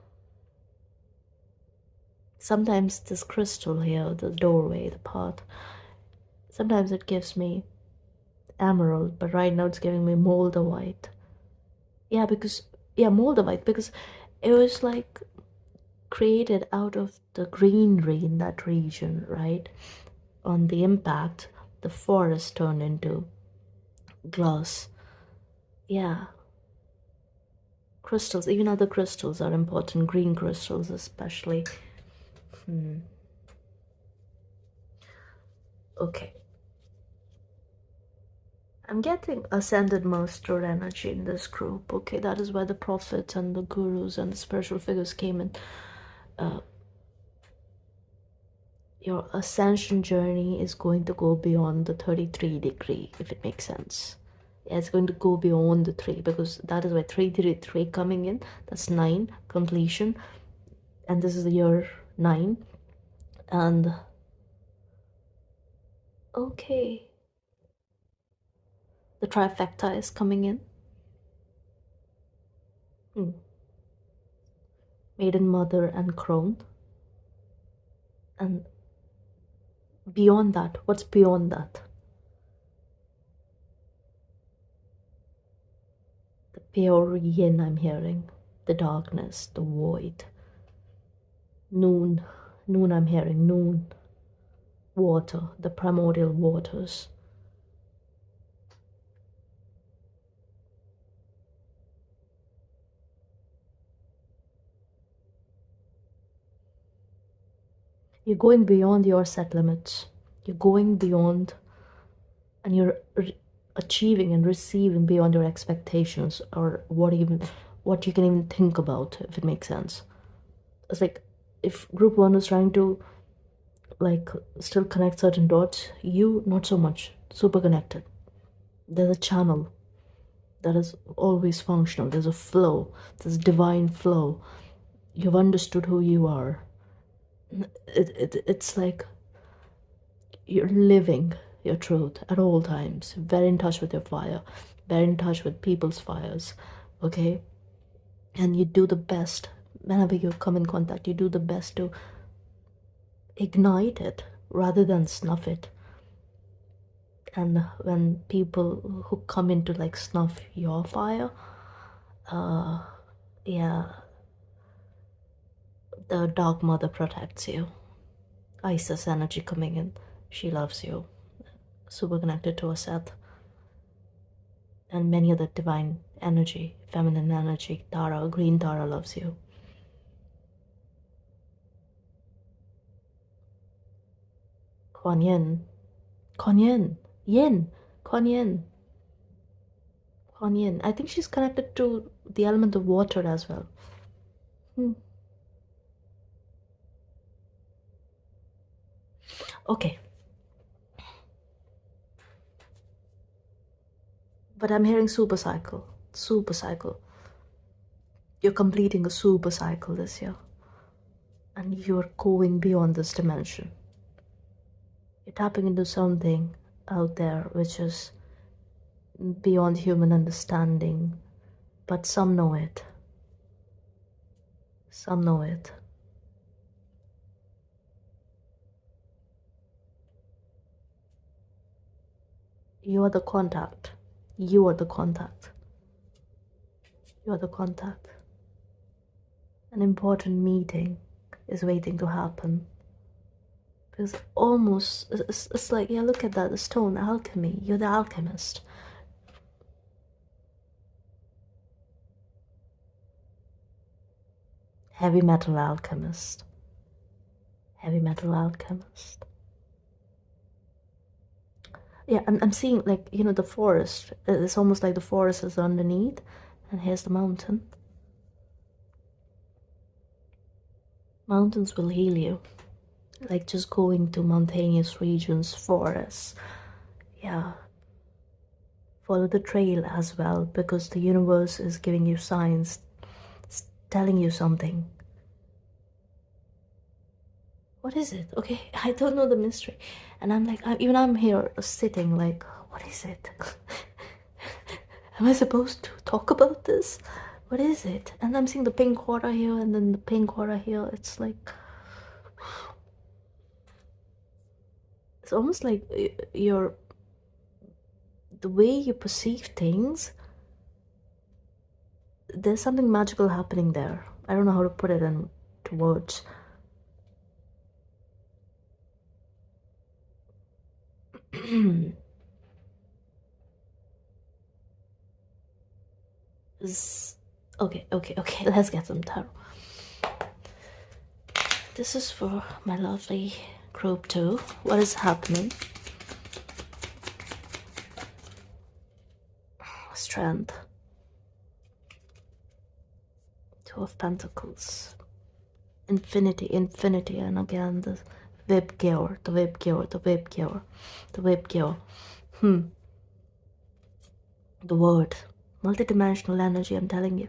Sometimes this crystal here, the doorway, the path, sometimes it gives me emerald, but right now it's giving me moldavite. Yeah, because, yeah, moldavite, because it was like created out of the greenery in that region, right? On the impact, the forest turned into glass. Yeah. Crystals, even other crystals are important, green crystals especially. Okay. I'm getting ascended master energy in this group. Okay, that is where the prophets and the gurus and the spiritual figures came in. Your ascension journey is going to go beyond the 33-degree, if it makes sense. Yeah, it's going to go beyond the 3, because that is why 333 coming in, that's 9 completion, and this is the year 9. And okay, the trifecta is coming in. Maiden, mother, and crone. And beyond that, what's beyond that? The pure yin I'm hearing, the darkness, the void. Noon, noon I'm hearing, noon. Water, the primordial waters. You're going beyond your set limits. You're going beyond, and you're achieving and receiving beyond your expectations, or what you can even think about, if it makes sense. It's like if group 1 was trying to like still connect certain dots, you not so much, super connected. There's a channel that is always functional. There's a flow, there's divine flow. You've understood who you are. It's like you're living your truth at all times, very in touch with your fire, very in touch with people's fires. Okay, and you do the best whenever you come in contact. You do the best to ignite it rather than snuff it. And when people who come in to like snuff your fire, yeah, the dark mother protects you. Isis energy coming in. She loves you. Super connected to a Seth. And many other divine energy, feminine energy. Tara, green Tara loves you. Kuan Yin. Kuan Yin. Yin. Kuan Yin. Kuan Yin. I think she's connected to the element of water as well. Okay. But I'm hearing super cycle. Super cycle. You're completing a super cycle this year. And you're going beyond this dimension. You're tapping into something out there which is beyond human understanding. But some know it. Some know it. You are the contact. You are the contact. You are the contact. An important meeting is waiting to happen. Because almost, it's like, yeah, look at that, the stone, alchemy. You're the alchemist. Heavy metal alchemist. Heavy metal alchemist. Yeah, I'm seeing, like, you know, the forest. It's almost like the forest is underneath, and here's the mountain. Mountains will heal you. Like just going to mountainous regions, forests. Yeah. Follow the trail as well, because the universe is giving you signs, it's telling you something. What is it? Okay, I don't know the mystery. And I'm like, even I'm here sitting like, what is it? Am I supposed to talk about this? What is it? And I'm seeing the pink water here and then the pink water here. It's like, it's almost like you're, the way you perceive things, there's something magical happening there. I don't know how to put it into words. Okay, let's get some tarot. This is for my lovely group too. What is happening? Strength. Two of Pentacles. Infinity, and again the whip gear, the whip gear, the whip gear, the whip gear. The word. Multidimensional energy, I'm telling you.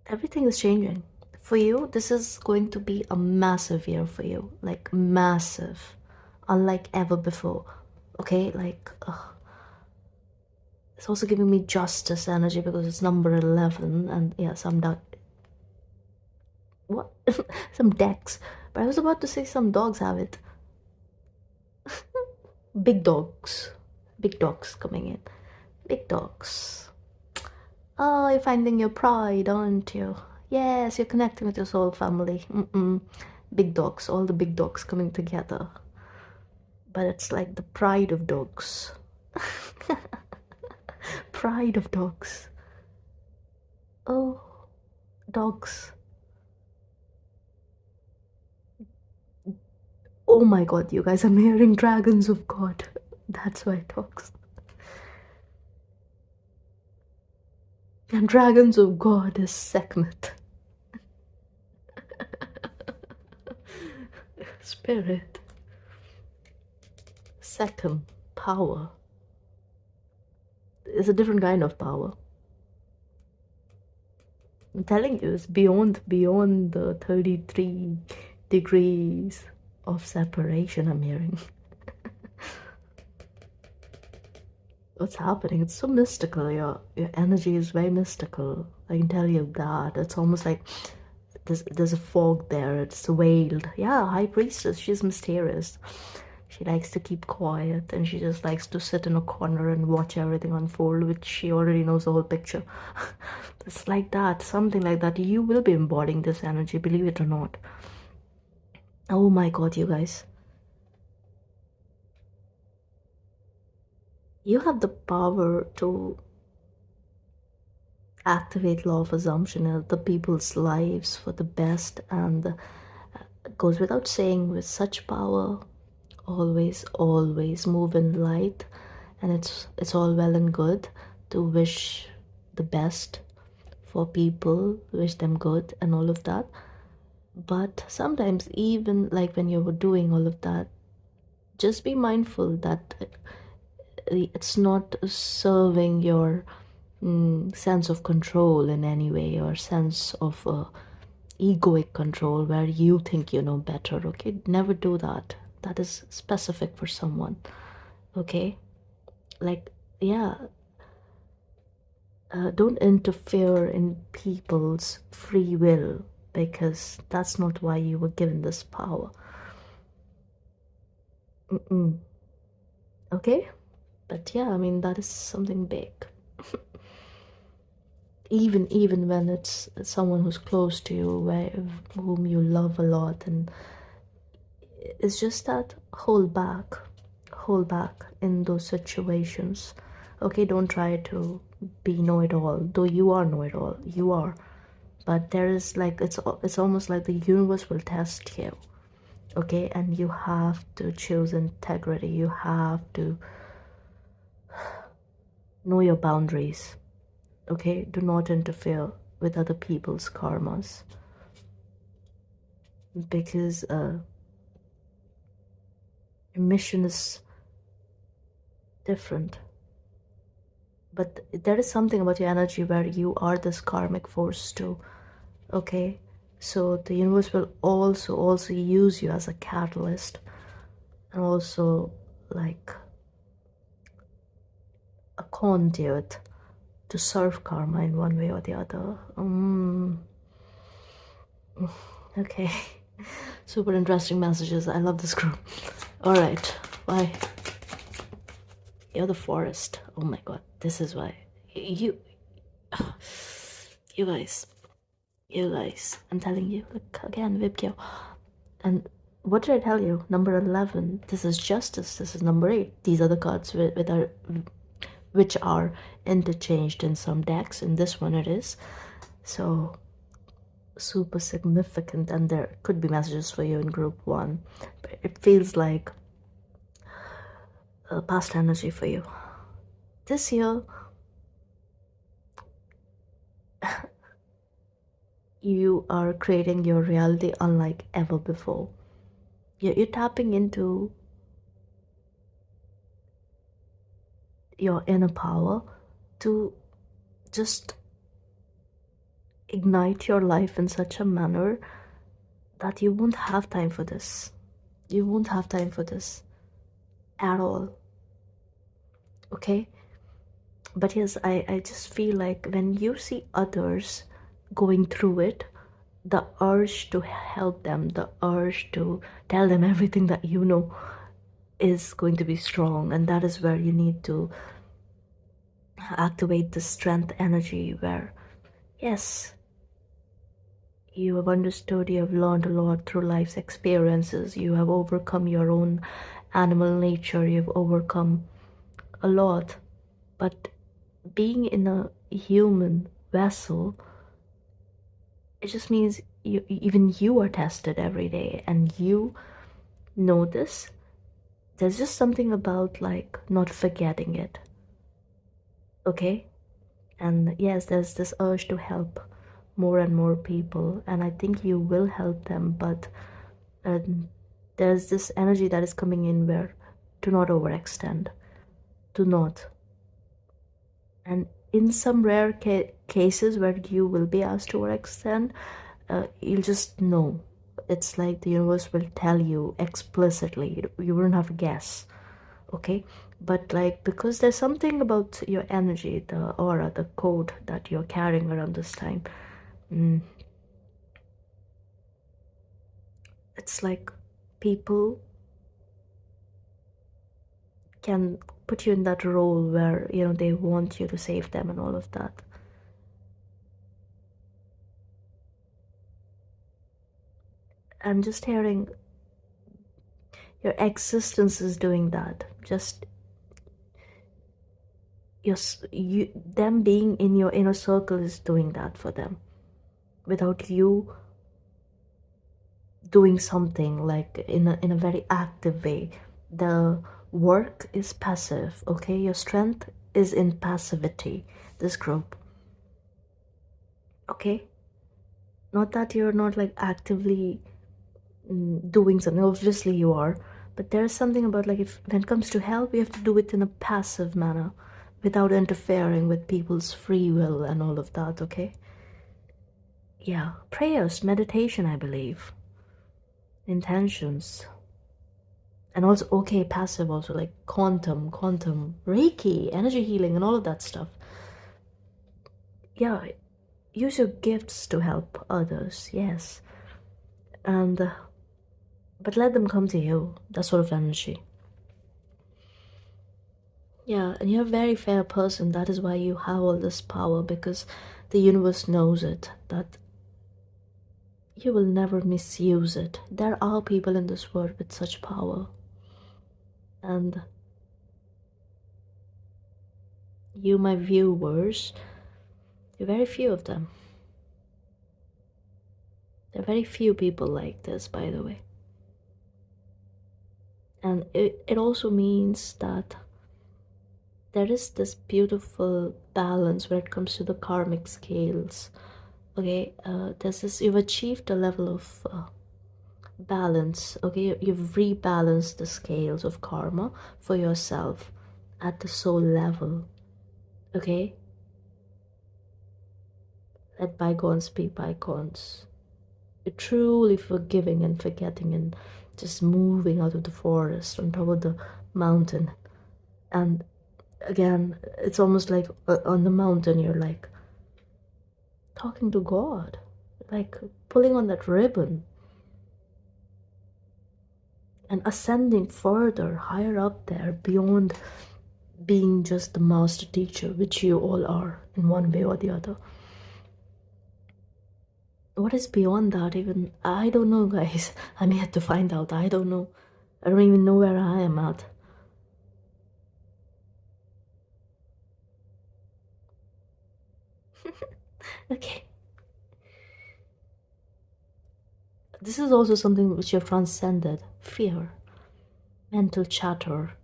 Everything is changing. For you, this is going to be a massive year for you. Like, massive. Unlike ever before. Okay? Like, it's also giving me justice energy because it's number 11. And yeah, some what? Some decks. But I was about to say some dogs have it. Big dogs. Big dogs coming in. Big dogs. Oh, you're finding your pride, aren't you? Yes, you're connecting with your soul family. Big dogs, all the big dogs coming together. But it's like the pride of dogs. Pride of dogs. Oh, dogs. Oh my god, you guys, I'm hearing dragons of God. That's why dogs. And dragons of God is Sekhmet. Spirit. Second, power. It's a different kind of power. I'm telling you, it's beyond the 33 degrees of separation, I'm hearing. What's happening? It's so mystical. Your energy is very mystical. I can tell you that. It's almost like there's a fog there. It's veiled. Yeah, High Priestess. She's mysterious. She likes to keep quiet, and she just likes to sit in a corner and watch everything unfold, which she already knows the whole picture. It's like that, something like that. You will be embodying this energy, believe it or not. Oh my god, you guys. You have the power to activate law of assumption in other people's lives for the best, and it goes without saying, with such power, always move in light. And it's all well and good to wish the best for people, wish them good and all of that. But sometimes, even like when you were doing all of that, just be mindful that it's not serving your sense of control in any way, or sense of egoic control where you think you know better. Okay, never do that. That is specific for someone. Okay, like, yeah, don't interfere in people's free will, because that's not why you were given this power. Mm-mm. Okay, but yeah, I mean, that is something big. Even when it's someone who's close to you, whom you love a lot, and it's just that hold back in those situations. Okay, don't try to be know-it-all, though you are know-it-all, you are. But there is like, it's almost like the universe will test you. Okay, and you have to choose integrity. You have to know your boundaries. Okay, do not interfere with other people's karmas, because your mission is different. But there is something about your energy where you are this karmic force too. Okay, so the universe will also use you as a catalyst, and also like a conduit to serve karma in one way or the other. Okay. Super interesting messages. I love this group. All right, bye. You're the forest. Oh my god, this is why you you guys, I'm telling you, like, again, Vibkyo. And what did I tell you? Number 11, this is justice. This is number 8. These are the cards which are interchanged in some decks. In this one it is. So super significant, and there could be messages for you in group 1. But it feels like past energy for you. This year, you are creating your reality unlike ever before. You're tapping into your inner power to just ignite your life in such a manner that you won't have time for this. You won't have time for this at all. Okay? But yes, I just feel like when you see others going through it, the urge to help them, the urge to tell them everything that you know is going to be strong. And that is where you need to activate the strength energy, where, yes, you have understood, you have learned a lot through life's experiences, you have overcome your own animal nature, you've overcome a lot. But being in a human vessel, it just means even you are tested every day, and you know this. There's just something about like not forgetting it. Okay, and yes, there's this urge to help more and more people, and I think you will help them. But um, there's this energy that is coming in where, do not overextend, do not. And in some rare cases where you will be asked to overextend, you'll just know. It's like the universe will tell you explicitly. You wouldn't have to guess. Okay, but like, because there's something about your energy, the aura, the code that you're carrying around this time. It's like people can put you in that role where, they want you to save them and all of that. I'm just hearing Your existence is doing that. Just them being in your inner circle is doing that for them, without you doing something like in a very active way. The work is passive, okay? Your strength is in passivity, this group, okay? Not that you're not like actively doing something, obviously you are, but there's something about like, if when it comes to help, you have to do it in a passive manner without interfering with people's free will and all of that, okay? Yeah, prayers, meditation, I believe, intentions, and also, okay, passive also, like quantum reiki, energy healing, and all of that stuff. Yeah, use your gifts to help others, yes, and but let them come to you, that sort of energy. Yeah, and you're a very fair person. That is why you have all this power, because the universe knows it, that you will never misuse it. There are people in this world with such power, and you, my viewers, there are very few of them. There are very few people like this, by the way. And it also means that there is this beautiful balance when it comes to the karmic scales. Okay, there's this, you've achieved a level of balance. Okay, you've rebalanced the scales of karma for yourself at the soul level. Okay, let bygones be bygones. You're truly forgiving and forgetting and just moving out of the forest on top of the mountain. And again, it's almost like on the mountain you're like talking to God, like pulling on that ribbon and ascending further, higher up there, beyond being just the master teacher, which you all are in one way or the other. What is beyond that? Even I don't know, guys. I'm yet to find out. I don't know. I don't even know where I am at. Okay. This is also something which you've transcended: fear, mental chatter,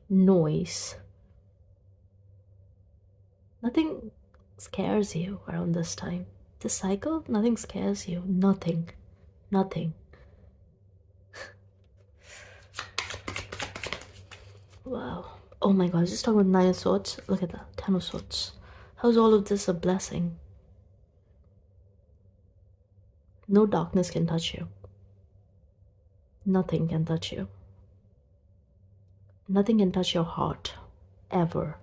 noise. Nothing scares you around this time. This cycle, nothing scares you. Nothing. Nothing. Wow. Oh my god, just talking about Nine of Swords. Look at that. Ten of Swords. How's all of this a blessing? No darkness can touch you. Nothing can touch you. Nothing can touch your heart. Ever.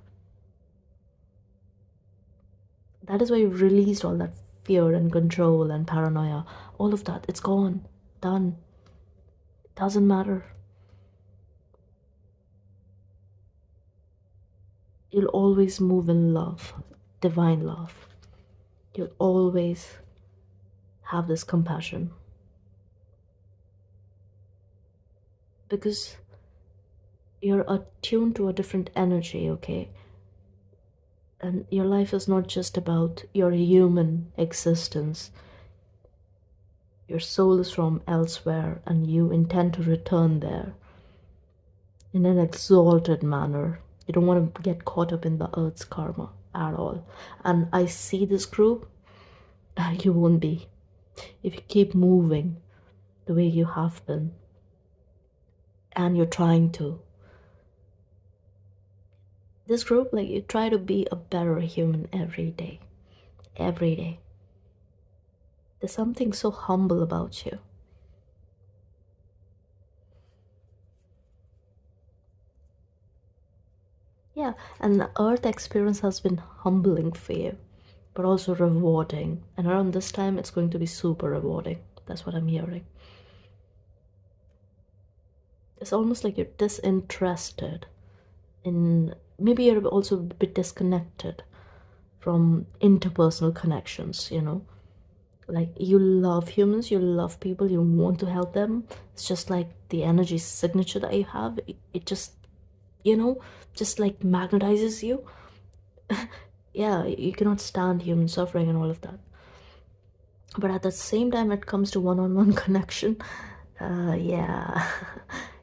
That is why you've released all that fear and control and paranoia. All of that. It's gone. Done. It doesn't matter. You'll always move in love. Divine love. You'll always have this compassion. Because you're attuned to a different energy, okay? And your life is not just about your human existence. Your soul is from elsewhere, and you intend to return there in an exalted manner. You don't want to get caught up in the earth's karma at all. And I see this group, you won't be. If you keep moving the way you have been, and you're trying to, this group, like, you try to be a better human every day. Every day. There's something so humble about you. Yeah, and the earth experience has been humbling for you, but also rewarding. And around this time, it's going to be super rewarding. That's what I'm hearing. It's almost like you're disinterested in, maybe you're also a bit disconnected from interpersonal connections, you know. Like, you love humans, you love people, you want to help them. It's just like the energy signature that you have. It just, you know, just like magnetizes you. Yeah, you cannot stand human suffering and all of that. But at the same time, it comes to one-on-one connection. Yeah.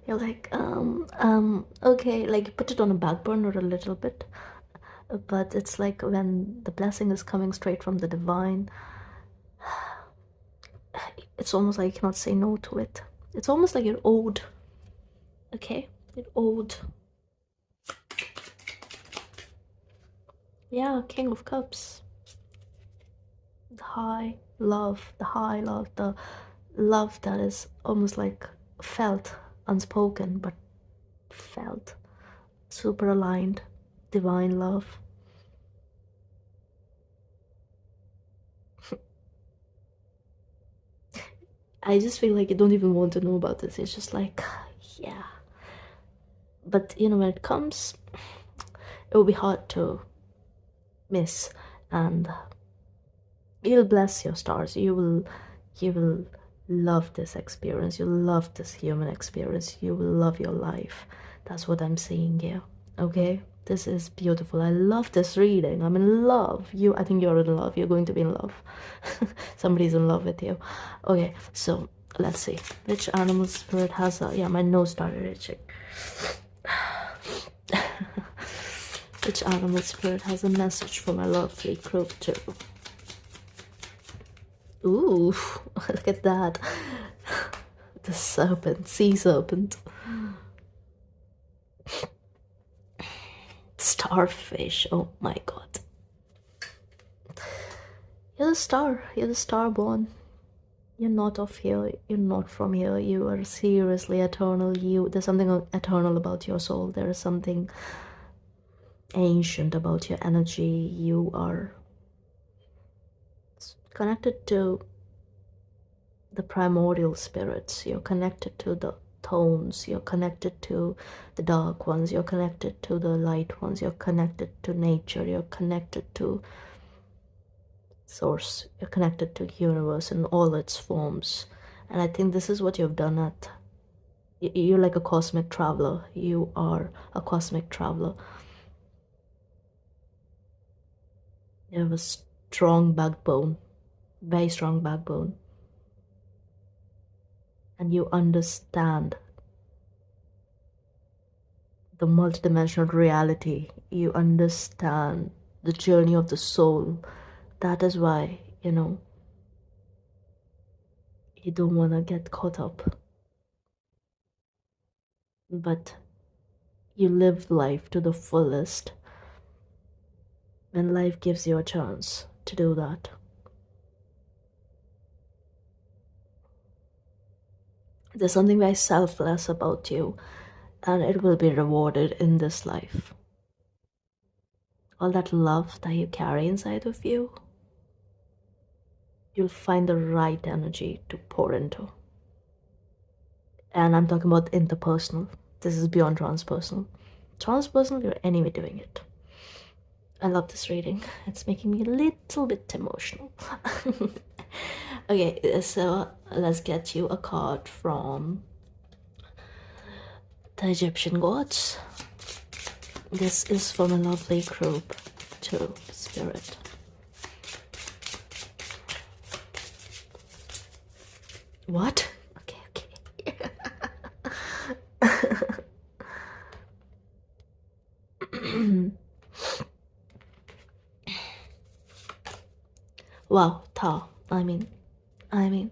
You're like, okay, like you put it on a back burner a little bit, but it's like when the blessing is coming straight from the divine, it's almost like you cannot say no to it. It's almost like you're owed. Okay, you're owed. Yeah, King of Cups. The high love, the love that is almost like felt, unspoken, but felt. Super aligned, divine love. I just feel like you don't even want to know about this. It's just like, yeah. But you know, when it comes, it will be hard to miss, and you'll bless your stars. You will love this experience. You'll love this human experience. You will love your life. That's what I'm saying here. Okay? This is beautiful. I love this reading. I'm in love. I think you're in love. You're going to be in love. Somebody's in love with you. Okay, so let's see. Which animal spirit has a, yeah, my nose started itching. Which animal spirit has a message for my lovely group too? Ooh, look at that. The serpent, sea serpent. Starfish, oh my god. You're the star, you're the star born. You're not of here, you're not from here, you are seriously eternal. There's something eternal about your soul. There is something ancient about your energy. You are connected to the primordial spirits. You're connected to the tones. You're connected to the dark ones. You're connected to the light ones. You're connected to nature. You're connected to source. You're connected to universe in all its forms. And I think this is what you've done at, you're like a cosmic traveler. You are a cosmic traveler. You have a strong backbone, very strong backbone, and you understand the multidimensional reality. You understand the journey of the soul. That is why, you don't want to get caught up, but you live life to the fullest when life gives you a chance to do that. There's something very selfless about you, and it will be rewarded in this life. All that love that you carry inside of you, you'll find the right energy to pour into. And I'm talking about interpersonal. This is beyond transpersonal. Transpersonal, you're anyway doing it. I love this reading. It's making me a little bit emotional. Okay, so let's get you a card from the Egyptian gods. This is from a lovely group to Spirit. What? Okay. Wow, Ta. I mean, I mean,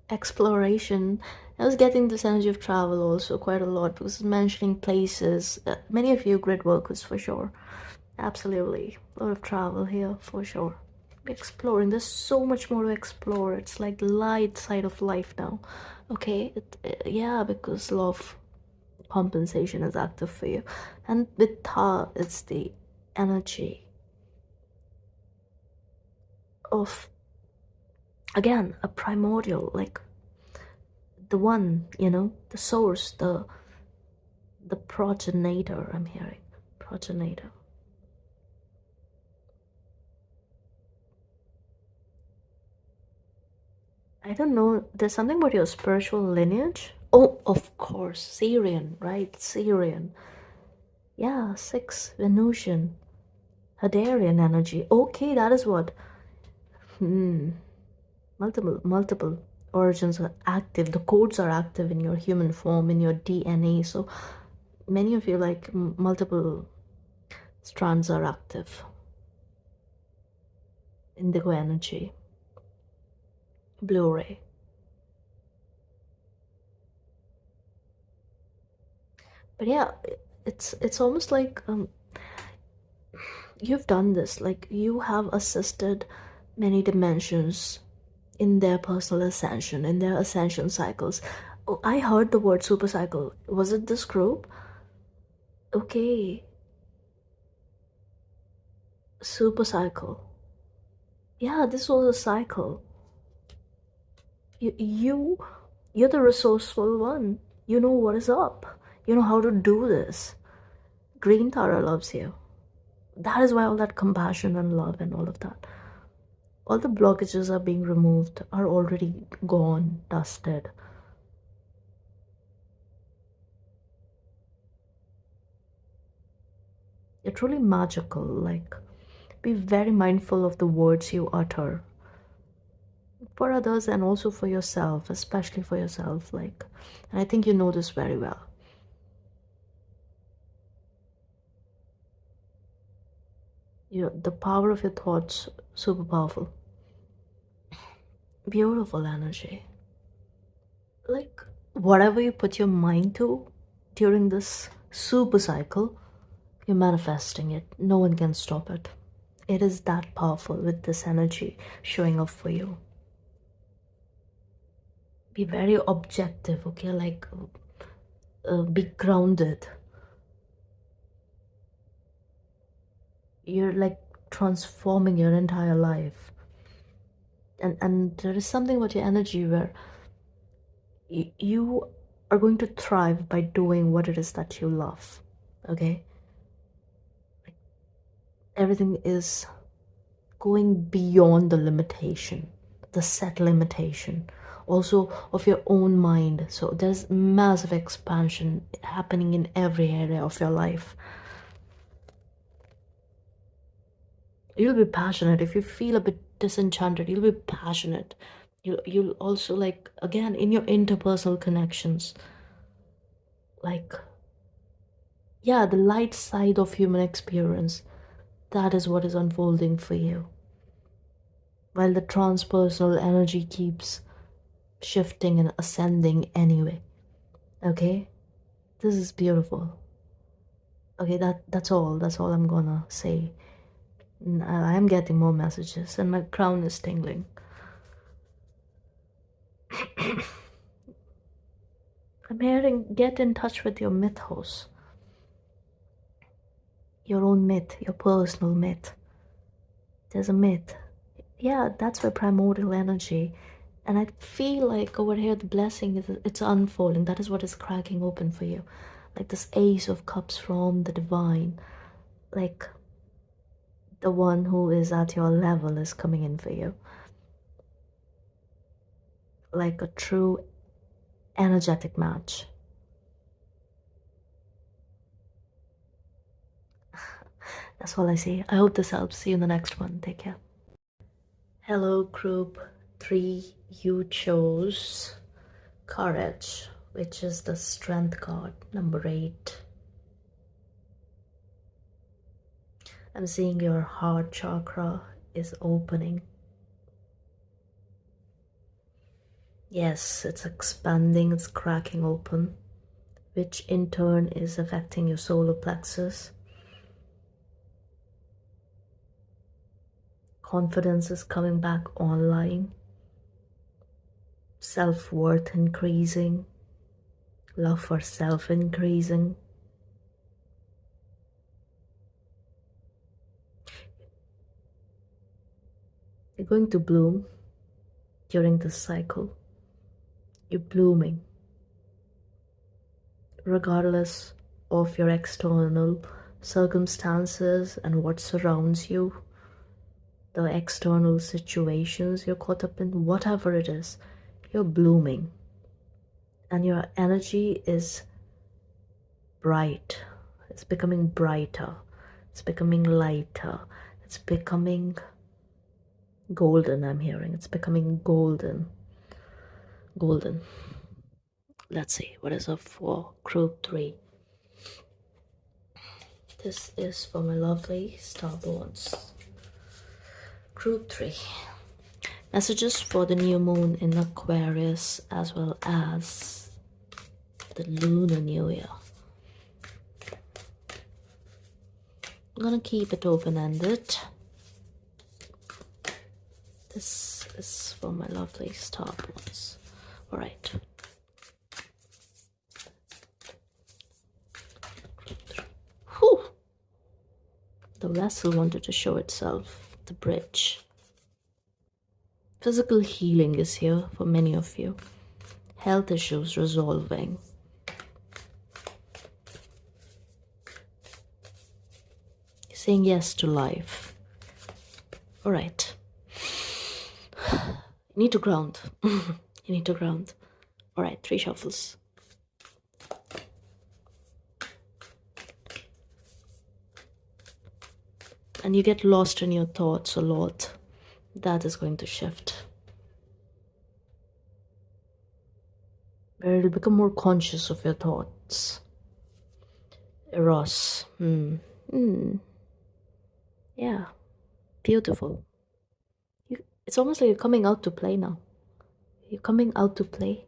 exploration. I was getting this energy of travel also quite a lot, because mentioning places. Many of you grid workers for sure. Absolutely. A lot of travel here for sure. Exploring. There's so much more to explore. It's like the light side of life now. Okay? Yeah, because love compensation is active for you. And with Ta, it's the energy of, again, a primordial, like the one, the source, the, progenitor. I'm hearing progenitor. I don't know. There's something about your spiritual lineage. Oh, of course. Syrian, right? Syrian. Yeah, 6 Venusian. Hadarian energy. Okay, that is what. Hmm. Multiple origins are active. The codes are active in your human form, in your DNA. So many of you, like, multiple strands are active. Indigo energy. Blue ray. But yeah, it's almost like you've done this. Like, you have assisted many dimensions in their personal ascension, in their ascension cycles. Oh, I heard the word super cycle. Was it this group? Okay, super cycle. Yeah, this was a cycle. You're the resourceful one. You know what is up. You know how to do this. Green Tara loves you. That is why all that compassion and love and all of that. All the blockages are being removed, are already gone, dusted. You're truly magical. Like, be very mindful of the words you utter for others and also for yourself, especially for yourself. Like, and I think you know this very well. The power of your thoughts, super powerful. Beautiful energy. Like, whatever you put your mind to during this super cycle, you're manifesting it. No one can stop it. It is that powerful with this energy showing up for you. Be very objective, okay? Like, be grounded. You're like transforming your entire life. And there is something about your energy where you are going to thrive by doing what it is that you love, okay? Everything is going beyond the limitation, the set limitation, also of your own mind. So there's massive expansion happening in every area of your life. You'll be passionate. If you feel a bit disenchanted, you'll be passionate. You'll also, like, again, in your interpersonal connections, like, yeah, the light side of human experience, that is what is unfolding for you, while the transpersonal energy keeps shifting and ascending anyway. Okay, this is beautiful. Okay, that's all I'm gonna say. I'm getting more messages and my crown is tingling. I'm hearing, get in touch with your mythos, your own myth, your personal myth. There's a myth. Yeah, that's why primordial energy. And I feel like over here the blessing is, it's unfolding. That is what is cracking open for you. Like this Ace of Cups from the divine. Like, the one who is at your level is coming in for you. Like a true energetic match. That's all I see. I hope this helps. See you in the next one. Take care. Hello, group 3. You chose courage, which is the strength card, number 8. I'm seeing your heart chakra is opening. Yes, it's expanding, it's cracking open, which in turn is affecting your solar plexus. Confidence is coming back online. Self-worth increasing. Love for self increasing. You're going to bloom during this cycle. You're blooming. Regardless of your external circumstances and what surrounds you, the external situations you're caught up in, whatever it is, You're blooming, and your energy is bright. It's becoming brighter. It's becoming lighter. It's becoming golden, I'm hearing. It's becoming golden. Golden. Let's see. What is up for group 3? This is for my lovely starborns. Group 3. Messages for the new moon in Aquarius as well as the Lunar New Year. I'm gonna keep it open-ended. This is for my lovely starborns. Alright. Whew! The vessel wanted to show itself, the bridge. Physical healing is here for many of you. Health issues resolving. Saying yes to life. Alright. You need to ground. You need to ground. Alright, 3 shuffles. And you get lost in your thoughts a lot. That is going to shift. Where you'll become more conscious of your thoughts. Eros. Yeah. Beautiful. It's almost like you're coming out to play now. You're coming out to play.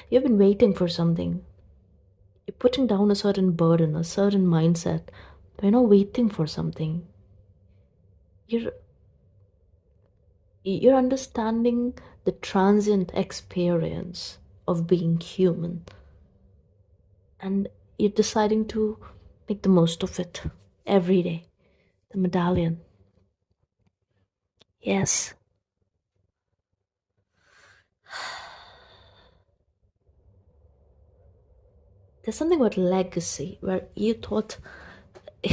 You've been waiting for something. You're putting down a certain burden, a certain mindset. But you're not waiting for something. You're understanding the transient experience of being human. And you're deciding to make the most of it every day. The medallion. Yes. There's something about legacy where you thought you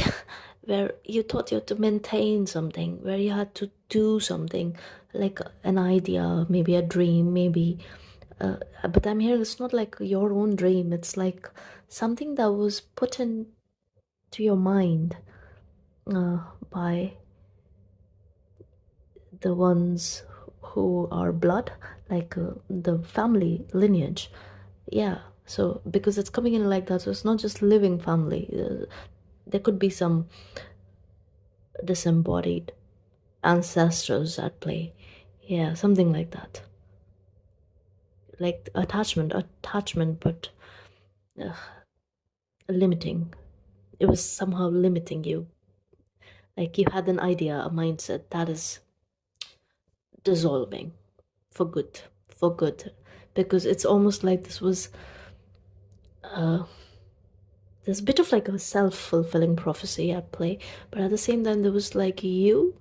had to maintain something, where you had to do something, like an idea, maybe a dream, maybe but I'm hearing it's not like your own dream, it's like something that was put into your mind by the ones who are blood, like the family lineage. Yeah, so because it's coming in like that, so it's not just living family. There could be some disembodied ancestors at play. Yeah, something like that. Like attachment, but limiting. It was somehow limiting you. Like you had an idea, a mindset that is dissolving for good, because it's almost like this was there's a bit of like a self-fulfilling prophecy at play, but at the same time there was like you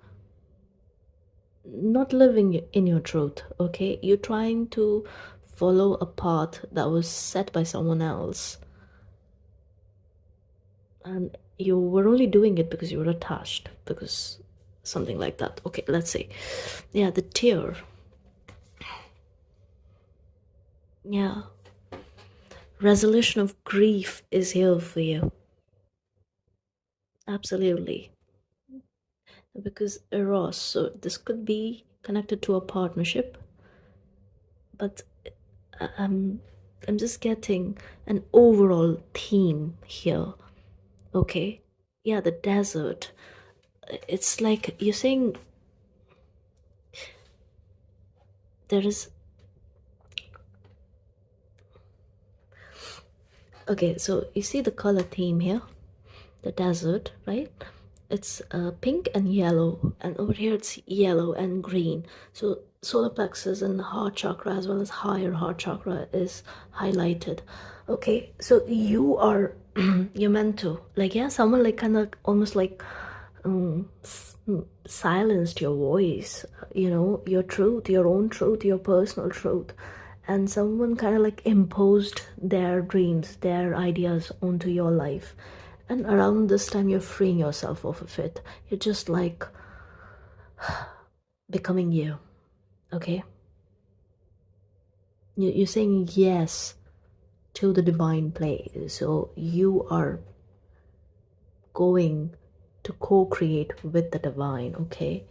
not living in your truth. Okay, you're trying to follow a path that was set by someone else, and you were only doing it because you were attached, because something like that. Okay, let's see. Yeah, the tear. Yeah, resolution of grief is here for you. Absolutely. Because Eros, so this could be connected to a partnership, but I'm just getting an overall theme here. Okay, yeah, the desert. It's like you're saying there is. Okay, so you see the color theme here, the desert, right? It's pink and yellow, and over here it's yellow and green. So solar plexus and heart chakra as well as higher heart chakra is highlighted. Okay, so you are you're meant to, like, yeah, someone like kind of almost like silenced your voice, you know, your truth, your own truth, your personal truth, and someone kind of like imposed their dreams, their ideas onto your life. And around this time you're freeing yourself off of it. You're just like becoming you. Okay, you're saying yes to the divine play, so you are going to co-create with the divine. Okay,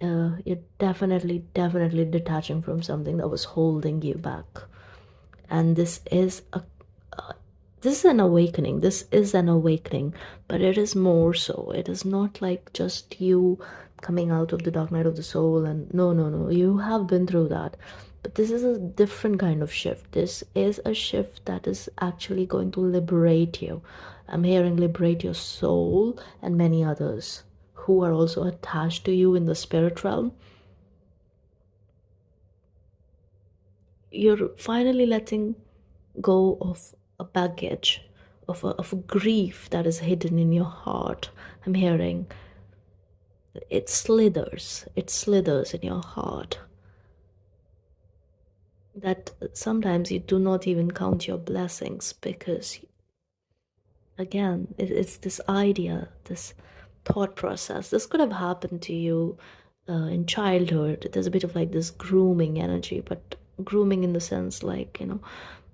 you're definitely detaching from something that was holding you back, and this is an awakening. This is an awakening, but it is more so. It is not like just you coming out of the dark night of the soul. And no, you have been through that, but this is a different kind of shift. This is a shift that is actually going to liberate you. I'm hearing liberate your soul and many others who are also attached to you in the spirit realm. You're finally letting go of a baggage, of a grief that is hidden in your heart. I'm hearing it slithers in your heart, that sometimes you do not even count your blessings because, again, it's this idea, this thought process. This could have happened to you in childhood. There's a bit of like this grooming energy, but grooming in the sense like,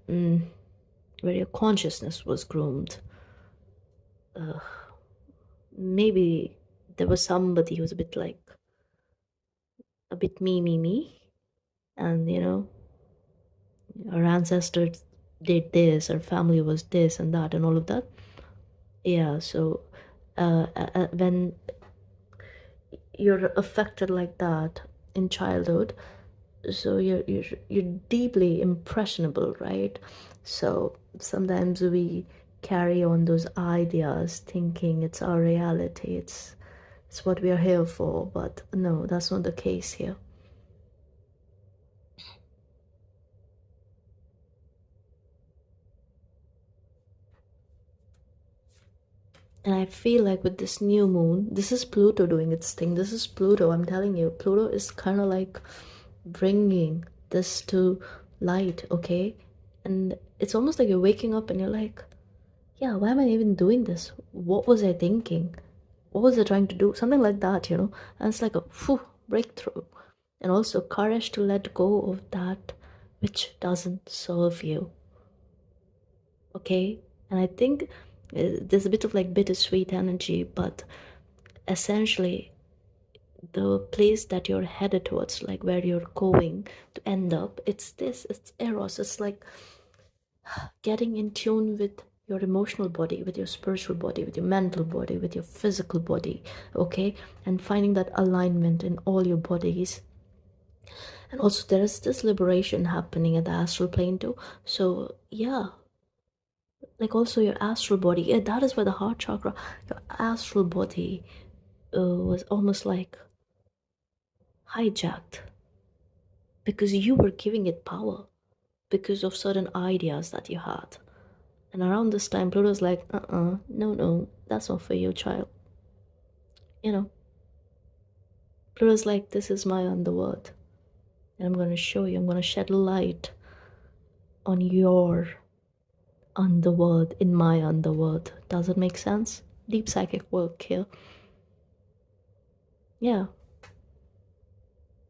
where your consciousness was groomed. Maybe there was somebody who was a bit like, a bit me, and our ancestors did this, our family was this and that, and all of that. Yeah, so when you're affected like that in childhood, so you're deeply impressionable, right? So sometimes we carry on those ideas thinking it's our reality, it's what we are here for, but no, that's not the case here. And I feel like with this new moon, this is Pluto doing its thing. This is Pluto, I'm telling you. Pluto is kind of like bringing this to light, okay? And it's almost like you're waking up and you're like, yeah, why am I even doing this? What was I thinking? What was I trying to do? Something like that, And it's like a breakthrough. And also courage to let go of that which doesn't serve you, okay? And I think there's a bit of like bittersweet energy, but essentially the place that you're headed towards, like where you're going to end up, it's Eros. It's like getting in tune with your emotional body, with your spiritual body, with your mental body, with your physical body, okay? And finding that alignment in all your bodies. And also there is this liberation happening at the astral plane too. So yeah, like also your astral body, yeah, that is where the heart chakra, your astral body was almost like hijacked because you were giving it power because of certain ideas that you had. And around this time Pluto's like, no, that's not for you, child. you know Pluto's like, this is my underworld, and I'm going to show you, I'm going to shed light on your underworld in my underworld. Does it make sense? Deep psychic work here. Yeah.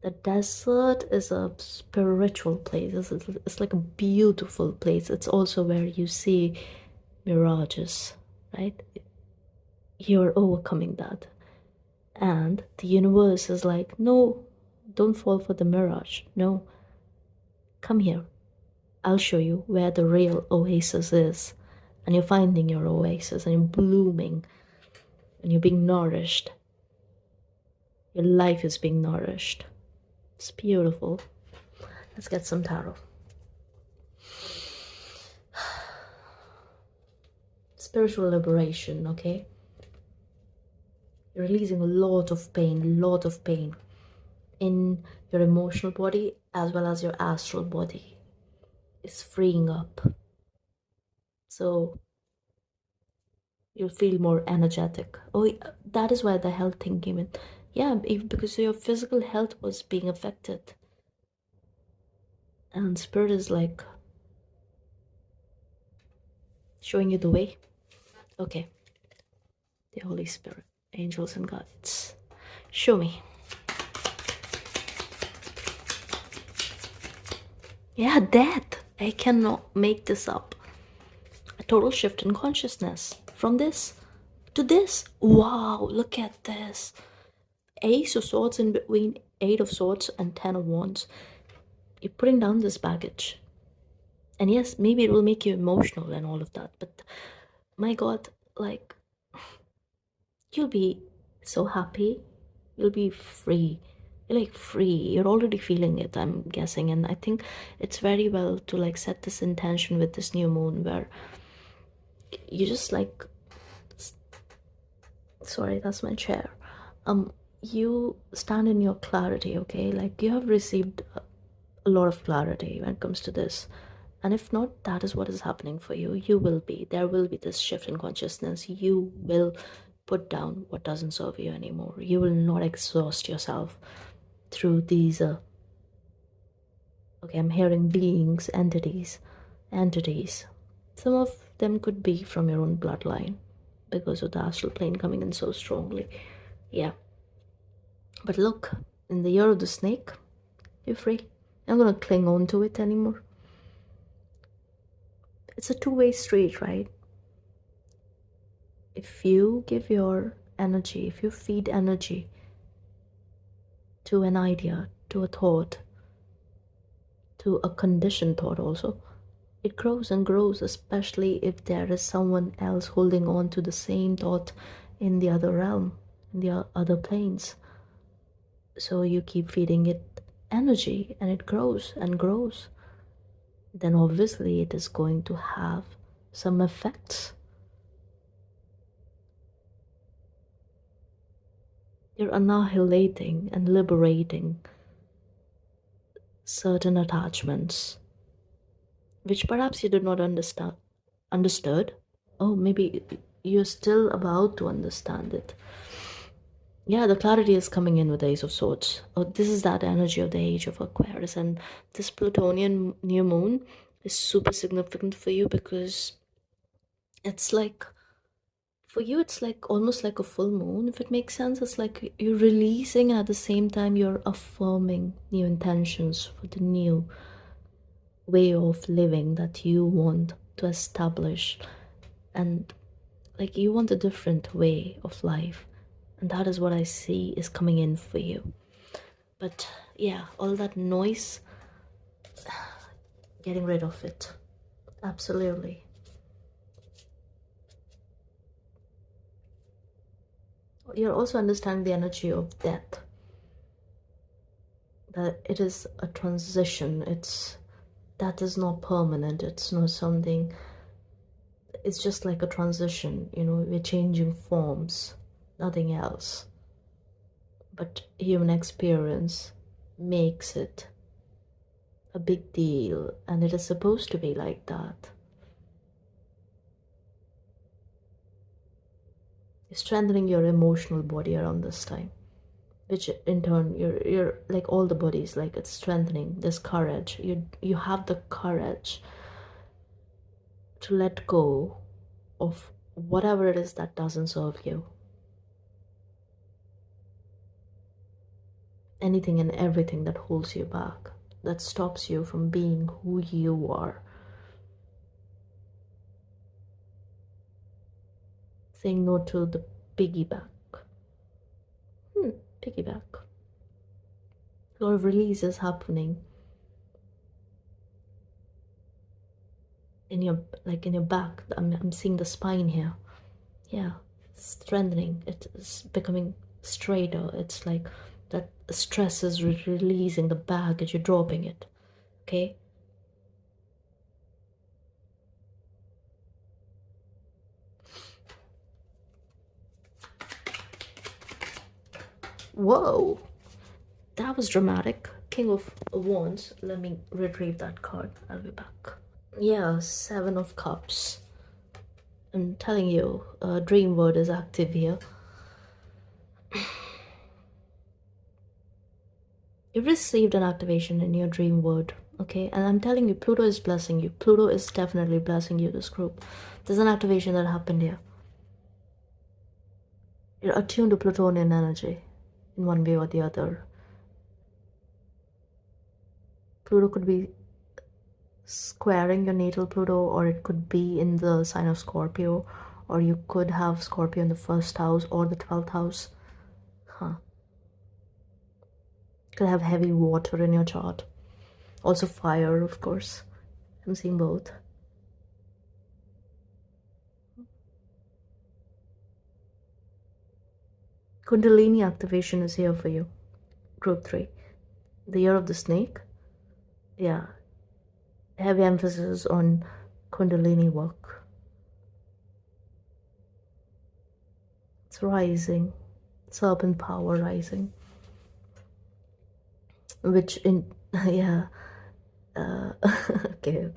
The desert is a spiritual place. It's like a beautiful place. It's also where you see mirages, right? You're overcoming that. And the universe is like, no, don't fall for the mirage. No, come here. I'll show you where the real oasis is. And you're finding your oasis and you're blooming and you're being nourished. Your life is being nourished. It's beautiful. Let's get some tarot. Spiritual liberation, okay? You're releasing a lot of pain in your emotional body as well as your astral body. It's freeing up. So you'll feel more energetic. Oh, that is why the health thing came in. Yeah, because your physical health was being affected. And spirit is like showing you the way. Okay. The Holy Spirit, angels and guides. Show me. Yeah, death. I cannot make this up. A total shift in consciousness from this to this. Wow, look at this. Ace of Swords in between, Eight of Swords and Ten of Wands. You're putting down this baggage. And yes, maybe it will make you emotional and all of that, but my God, like, you'll be so happy. You'll be free. You're like free. You're already feeling it, I'm guessing. And I think it's very well to like set this intention with this new moon where you just like, sorry, that's my chair. You stand in your clarity, okay? Like you have received a lot of clarity when it comes to this. And if not, that is what is happening for you. You will be. There will be this shift in consciousness. You will put down what doesn't serve you anymore. You will not exhaust yourself through these, okay, I'm hearing beings, entities. Some of them could be from your own bloodline because of the astral plane coming in so strongly. Yeah. But look, in the year of the snake, you're free. I'm not going to cling on to it anymore. It's a two-way street, right? If you give your energy, if you feed energy to an idea, to a thought, to a conditioned thought also, it grows and grows, especially if there is someone else holding on to the same thought in the other realm, in the other planes. So you keep feeding it energy and it grows and grows. Then obviously it is going to have some effects. You're annihilating and liberating certain attachments which perhaps you did not understood. Oh, maybe you're still about to understand it. Yeah, the clarity is coming in with the Ace of Swords. Oh, this is that energy of the age of Aquarius, and this Plutonian new moon is super significant for you because it's like, for you it's like almost like a full moon, if it makes sense. It's like you're releasing and at the same time you're affirming new intentions for the new way of living that you want to establish. And like you want a different way of life, and that is what I see is coming in for you. But yeah, all that noise, getting rid of it. Absolutely. You're also understanding the energy of death, that it is a transition. It's that is not permanent. It's not something, it's just like a transition, you know, we're changing forms, nothing else. But human experience makes it a big deal, and it is supposed to be like that. You're strengthening your emotional body around this time, which in turn you're like all the bodies, like it's strengthening this courage. You have the courage to let go of whatever it is that doesn't serve you, anything and everything that holds you back, that stops you from being who you are. Saying no to the piggyback. Piggyback. A lot of release is happening in your, like in your back. I'm seeing the spine here. Yeah, strengthening. It is becoming straighter. It's like that stress is releasing the baggage. You're dropping it. Okay. Whoa, that was dramatic. King of Wands. Let me retrieve that card. I'll be back. Yeah, Seven of Cups. I'm telling you, dream word is active here. You've received an activation in your dream word, okay? And I'm telling you, Pluto is blessing you. Pluto is definitely blessing you, this group. There's an activation that happened here. You're attuned to Plutonian energy in one way or the other. Pluto could be squaring your natal Pluto, or it could be in the sign of Scorpio, or you could have Scorpio in the 1st house or the 12th house. Could have heavy water in your chart. Also fire, of course. I'm seeing both. Kundalini activation is here for you. Group 3. The year of the snake. Yeah. Heavy emphasis on Kundalini work. It's rising. Serpent power rising. Which in, yeah. Okay.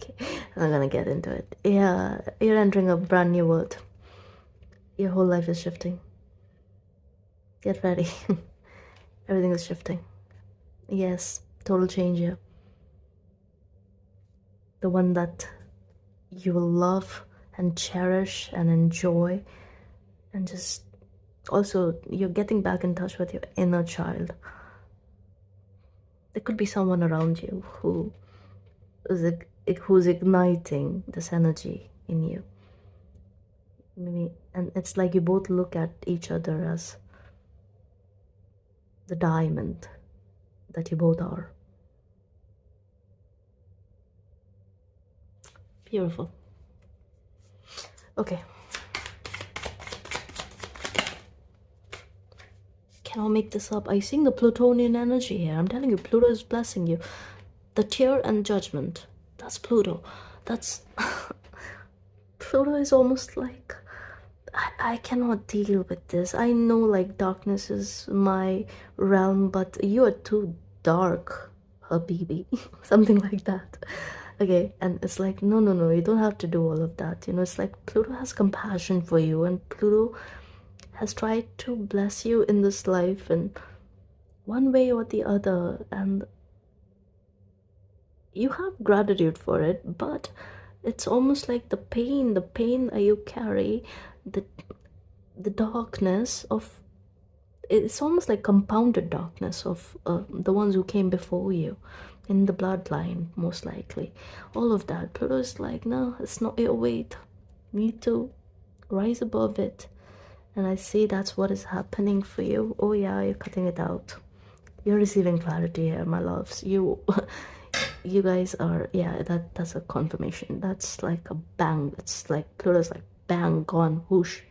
I'm gonna get into it. Yeah, you're entering a brand new world. Your whole life is shifting. Get ready. Everything is shifting. Yes, total change here. The one that you will love and cherish and enjoy, and just also you're getting back in touch with your inner child. There could be someone around you who's igniting this energy in you. Maybe, and it's like you both look at each other as the diamond that you both are. Beautiful. Okay. Cannot make this up. I sing the Plutonian energy here. I'm telling you, Pluto is blessing you. The tear and judgment. That's Pluto. That's Pluto is almost like I cannot deal with this. I know like darkness is my realm, but you are too dark, Habibi. Something like that. Okay, and it's like, no, you don't have to do all of that. You know, it's like Pluto has compassion for you, and Pluto has tried to bless you in this life in one way or the other, and you have gratitude for it, but it's almost like the pain that you carry, the darkness of, it's almost like compounded darkness of the ones who came before you in the bloodline, most likely. All of that, Pluto is like, no, it's not your weight. You need to rise above it. And I see that's what is happening for you. Oh yeah, you're cutting it out. You're receiving clarity here, my loves. You guys are, yeah, that's a confirmation. That's like a bang. It's like Pluto's like bang, gone, whoosh.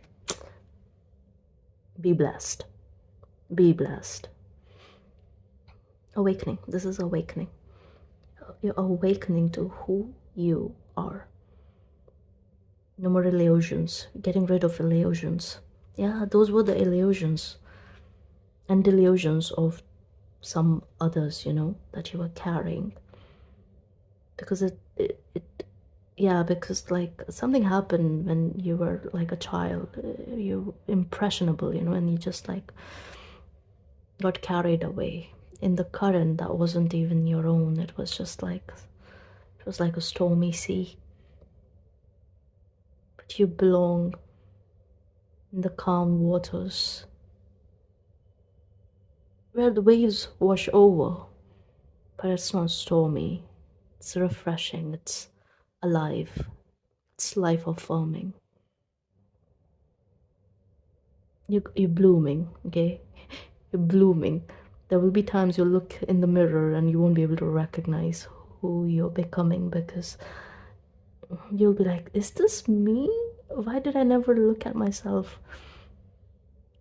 Be blessed. Be blessed. Awakening. This is awakening. You're awakening to who you are. No more illusions. Getting rid of illusions. Yeah, those were the illusions and delusions of some others, you know, that you were carrying. Because yeah, because like something happened when you were like a child. You impressionable, you know, and you just like got carried away in the current that wasn't even your own. It was just like, it was like a stormy sea. But you belong in the calm waters where the waves wash over, but it's not stormy. It's refreshing. It's alive. It's life affirming. You're blooming, okay? You're blooming. There will be times you'll look in the mirror and you won't be able to recognize who you're becoming, because you'll be like, is this me? Why did I never look at myself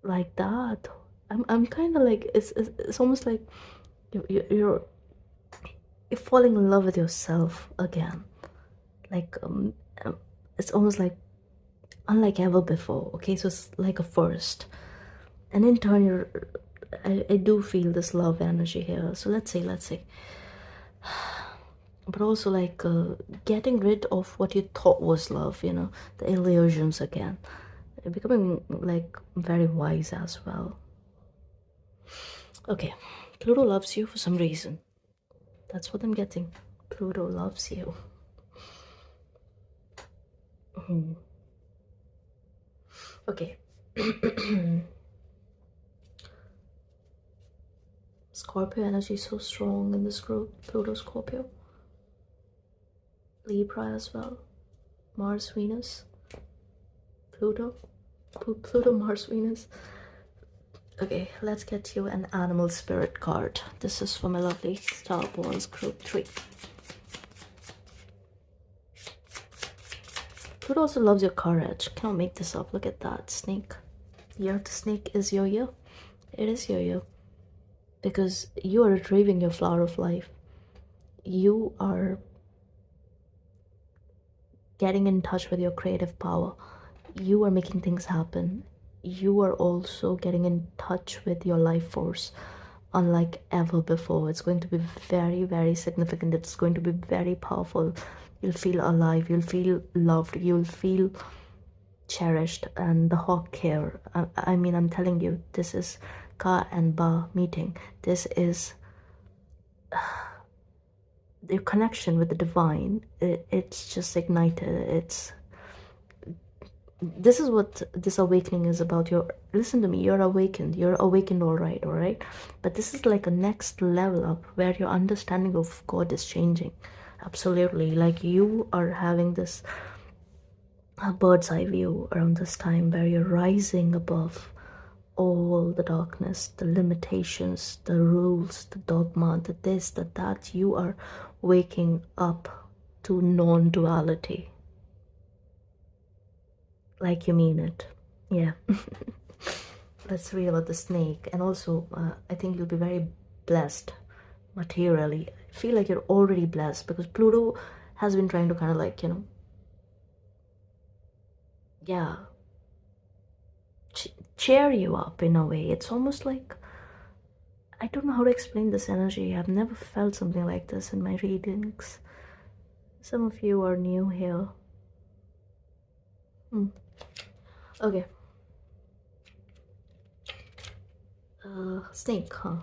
like that? I'm kind of like, it's almost like you're falling in love with yourself again. Like it's almost like unlike ever before. Okay, so it's like a first, and in turn I do feel this love energy here. So let's say but also like getting rid of what you thought was love, you know, the illusions again, becoming like very wise as well. Okay, Pluto loves you for some reason. That's what I'm getting. Pluto loves you. Okay. Scorpio energy is so strong in this group. Pluto Scorpio. Libra as well. Mars, Venus, Pluto. Pluto, Mars, Venus. Okay, let's get you an animal spirit card. This is for my lovely Starborns Group 3. Pluto also loves your courage. Cannot make this up. Look at that snake. Yeah, the snake is your year. It is your year. Because you are retrieving your flower of life. You are getting in touch with your creative power. You are making things happen. You are also getting in touch with your life force unlike ever before. It's going to be very, very significant. It's going to be very powerful. You'll feel alive. You'll feel loved. You'll feel cherished. And the hawk here, I mean, I'm telling you, this is Ka and Ba meeting. This is the connection with the divine. It's just ignited. This is what this awakening is about. Listen to me, you're awakened, all right, but this is like a next level up where your understanding of God is changing. Absolutely. Like you are having this bird's eye view around this time where you're rising above all the darkness, the limitations, the rules, the dogma, the this, the that. You are waking up to non-duality. Like you mean it. Yeah. Let's read about the snake. And also, I think you'll be very blessed materially. I feel like you're already blessed because Pluto has been trying to kind of like, yeah, cheer you up in a way. It's almost like, I don't know how to explain this energy. I've never felt something like this in my readings. Some of you are new here. Okay. Snake, huh?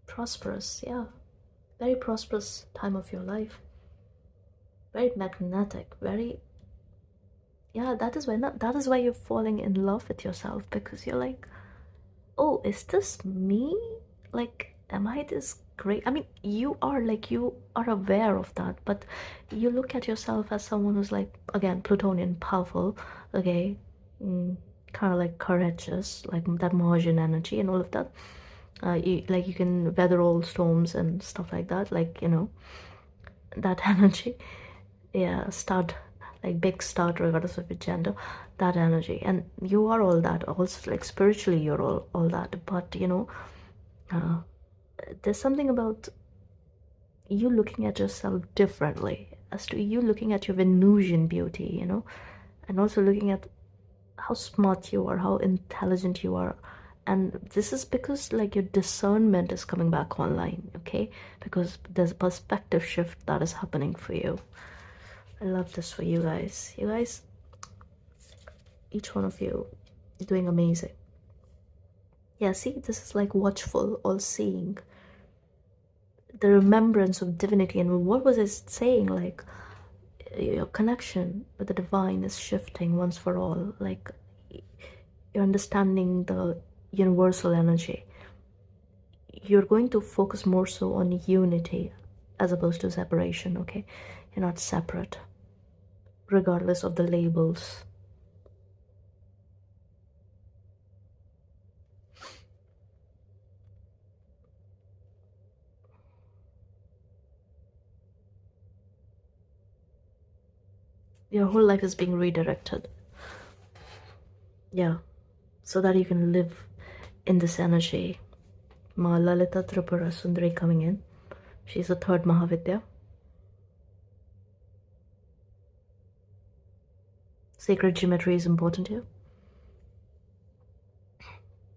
Prosperous, yeah. Very prosperous time of your life. Very magnetic, very, yeah, that is why you're falling in love with yourself, because you're like, oh, is this me? Like, am I this great? I mean, you are aware of that, but you look at yourself as someone who's like, again, Plutonian, powerful, okay, kind of like courageous, like that Martian energy and all of that. You can weather all storms and stuff like that, like, that energy. Yeah, stud, like big stud, regardless of your gender, that energy. And you are all that. Also, like spiritually, you're all that. But there's something about you looking at yourself differently, as to you looking at your Venusian beauty, and also looking at how smart you are, how intelligent you are. And this is because like your discernment is coming back online, okay? Because there's a perspective shift that is happening for you. I love this for you guys. You guys, each one of you is doing amazing. Yeah, see, this is like watchful, all-seeing. The remembrance of divinity. And what was it saying? Like, your connection with the divine is shifting once for all. Like, you're understanding the universal energy. You're going to focus more so on unity as opposed to separation, okay? You're not separate, regardless of the labels. Your whole life is being redirected. Yeah, so that you can live in this energy. Ma Lalita Tripura Sundari coming in. She's the third Mahavidya. Sacred geometry is important here.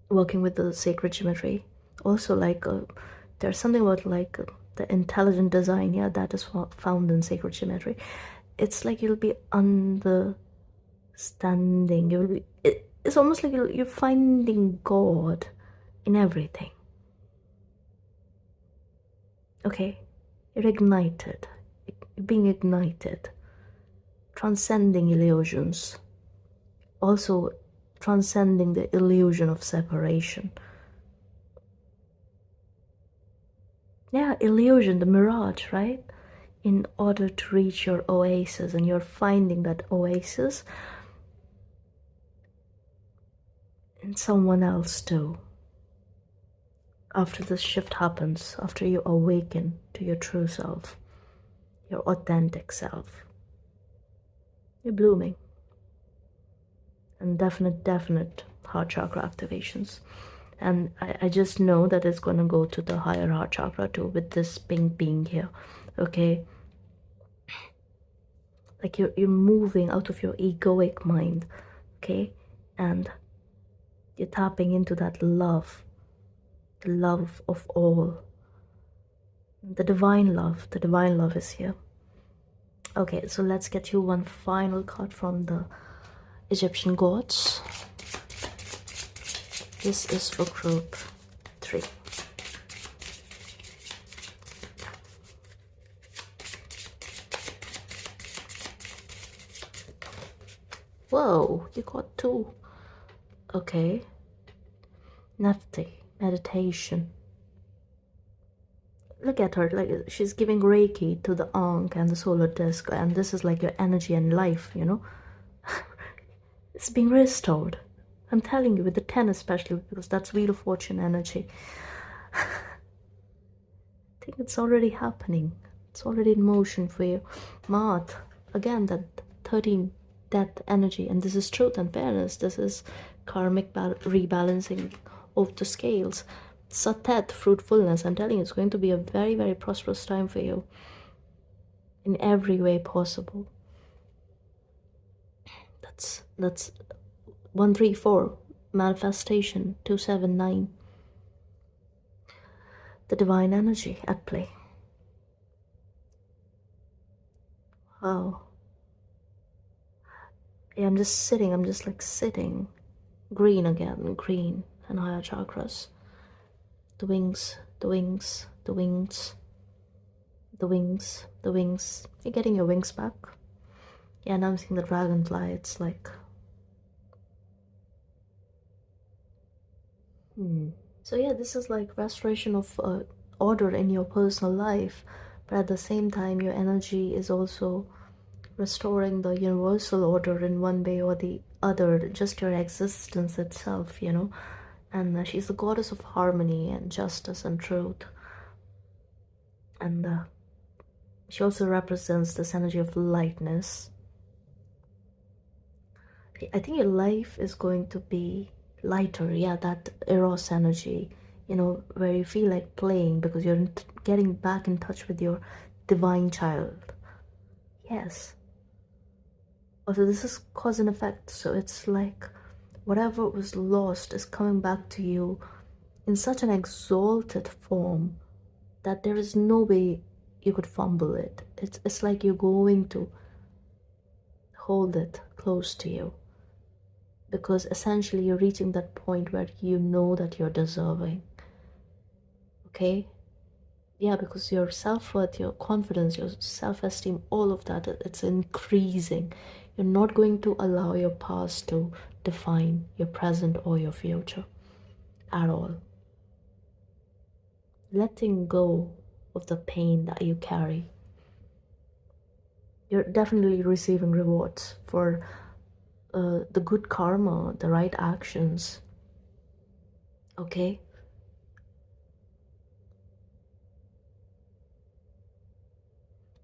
Working with the sacred geometry. Also, like, there's something about like the intelligent design, yeah, that is found in sacred geometry. It's like you'll be understanding. It's almost like you're finding God in everything. Okay, you're ignited, you're being ignited, transcending illusions, also transcending the illusion of separation. Yeah, illusion, the mirage, right? In order to reach your oasis, and you're finding that oasis in someone else too. After this shift happens, after you awaken to your true self, your authentic self, you're blooming. And definite heart chakra activations. And I just know that it's going to go to the higher heart chakra too with this pink being here. Okay, like you're moving out of your egoic mind. Okay, and you're tapping into that love, the love of all, the divine love. The divine love is here. Okay, so let's get you one final card from the Egyptian gods. This is for group 3. Whoa, you got 2. Okay. Nafti, meditation. Look at her, like she's giving Reiki to the Ankh and the solar disc, and this is like your energy and life, you know? It's being restored. I'm telling you, with the 10 especially, because that's Wheel of Fortune energy. I think it's already happening. It's already in motion for you. Maat, again, that 13 death energy, and this is truth and fairness. This is karmic rebalancing of the scales. Satet, fruitfulness. I'm telling you, it's going to be a very, very prosperous time for you in every way possible. That's 134, manifestation 279. The divine energy at play. Wow. Yeah, I'm just like sitting. Green again, green and higher chakras. The wings, the wings, the wings, the wings, the wings. You're getting your wings back. Yeah, now I'm seeing the dragonfly. It's like So yeah, this is like restoration of order in your personal life, but at the same time your energy is also restoring the universal order in one way or the other, just your existence itself, you know. And she's the goddess of harmony and justice and truth. And she also represents this energy of lightness. I think your life is going to be lighter. Yeah, that Eros energy, you know, where you feel like playing because you're getting back in touch with your divine child. Yes. Also, this is cause and effect. So it's like whatever was lost is coming back to you in such an exalted form that there is no way you could fumble it. It's like you're going to hold it close to you, because essentially you're reaching that point where you know that you're deserving. Okay, yeah, because your self-worth, your confidence, your self-esteem, all of that, it's increasing. You're not going to allow your past to define your present or your future at all. Letting go of the pain that you carry. You're definitely receiving rewards for the good karma, the right actions. Okay,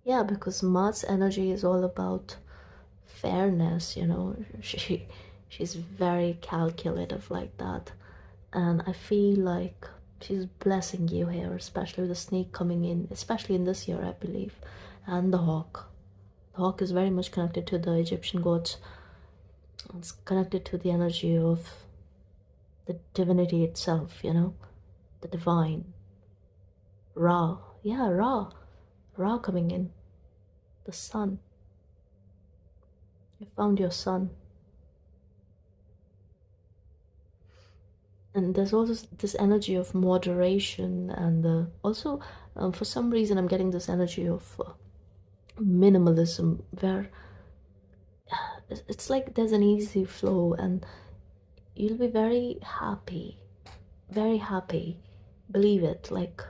yeah, because Maat's energy is all about fairness, you know. She's very calculative like that, and I feel like she's blessing you here, especially with the snake coming in, especially in this year, I believe. And the hawk. The hawk is very much connected to the Egyptian gods. It's connected to the energy of the divinity itself, you know, the divine. Ra, yeah, Ra coming in, the sun. You found your sun. And there's also this energy of moderation, and also for some reason I'm getting this energy of minimalism, where it's like there's an easy flow and you'll be very happy, believe it. Like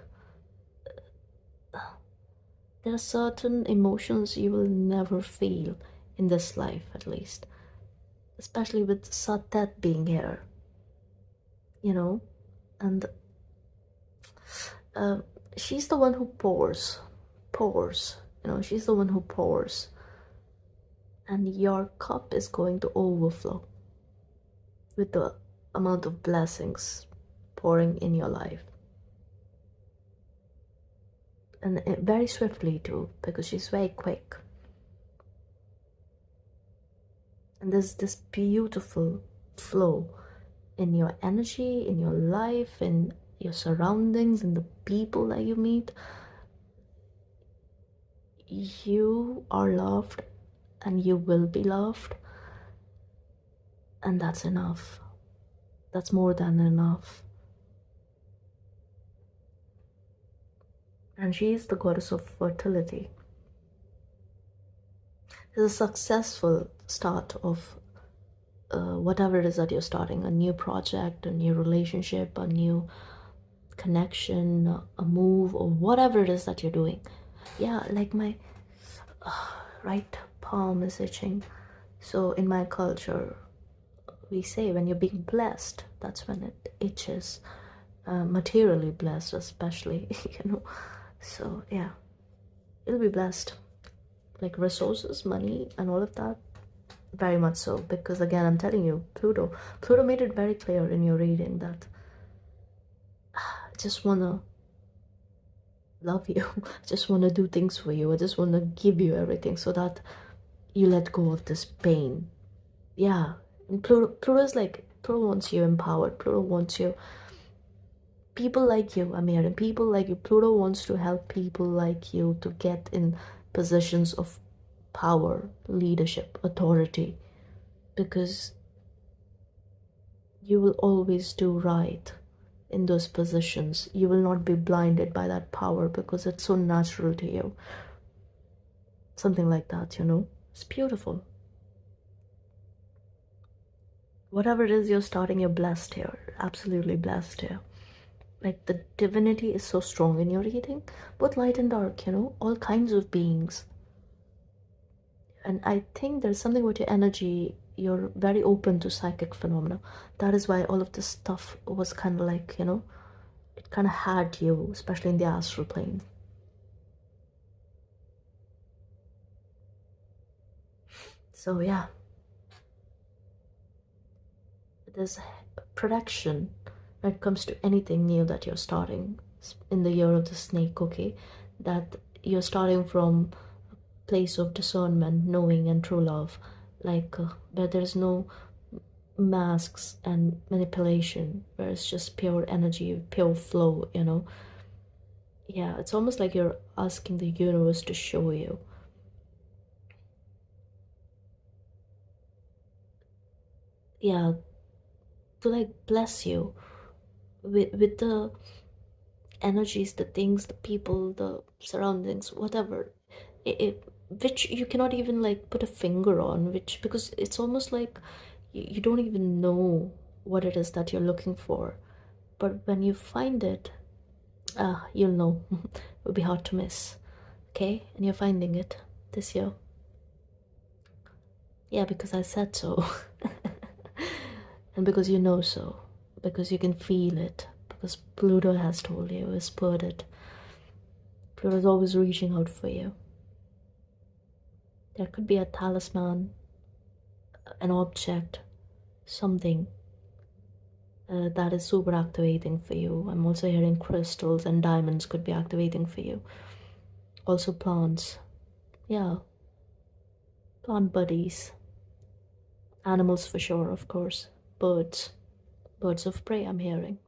there are certain emotions you will never feel in this life, at least, especially with Satet being here, you know. And uh, she's the one who pours, you know, she's the one who pours, and your cup is going to overflow with the amount of blessings pouring in your life. And very swiftly too, because she's very quick. And there's this beautiful flow in your energy, in your life, in your surroundings, in the people that you meet. You are loved and you will be loved, and that's enough. That's more than enough. And she is the goddess of fertility. It's a successful start of whatever it is that you're starting, a new project, a new relationship, a new connection, a move, or whatever it is that you're doing. Yeah, like my right palm is itching. So in my culture, we say when you're being blessed, that's when it itches. Materially blessed, especially, you know. So yeah, you'll be blessed, like resources, money, and all of that. Very much so, because again, I'm telling you, Pluto made it very clear in your reading that I just wanna love you. I just wanna do things for you. I just wanna give you everything so that you let go of this pain. Yeah, and Pluto is like, Pluto wants you empowered. Pluto wants you, people like you, Amir, and people like you. Pluto wants to help people like you to get in positions of power, leadership, authority, because you will always do right in those positions. You will not be blinded by that power because it's so natural to you. Something like that, you know. It's beautiful. Whatever it is you're starting, you're blessed here. Absolutely blessed here. Like the divinity is so strong in your reading, both light and dark, you know, all kinds of beings. And I think there's something with your energy, you're very open to psychic phenomena. That is why all of this stuff was kind of like, you know, it kind of had you, especially in the astral plane. So yeah, there's protection when it comes to anything new that you're starting in the year of the snake, okay? That you're starting from a place of discernment, knowing, and true love, like where there's no masks and manipulation, where it's just pure energy, pure flow, you know. Yeah, it's almost like you're asking the universe to show you. Yeah, to like bless you with the energies, the things, the people, the surroundings, whatever, which you cannot even like put a finger on, which, because it's almost like you don't even know what it is that you're looking for, but when you find it, you'll know. It would be hard to miss. Okay, and you're finding it this year. Yeah, because I said so. And because you know so, because you can feel it, because Pluto has told you, whispered it. Pluto is always reaching out for you. There could be a talisman, an object, something that is super activating for you. I'm also hearing crystals and diamonds could be activating for you. Also plants. Yeah, plant buddies. Animals for sure, of course. Birds. Birds of prey, I'm hearing.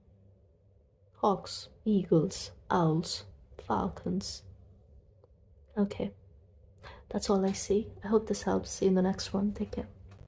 Hawks, eagles, owls, falcons. Okay, that's all I see. I hope this helps. See you in the next one. Take care.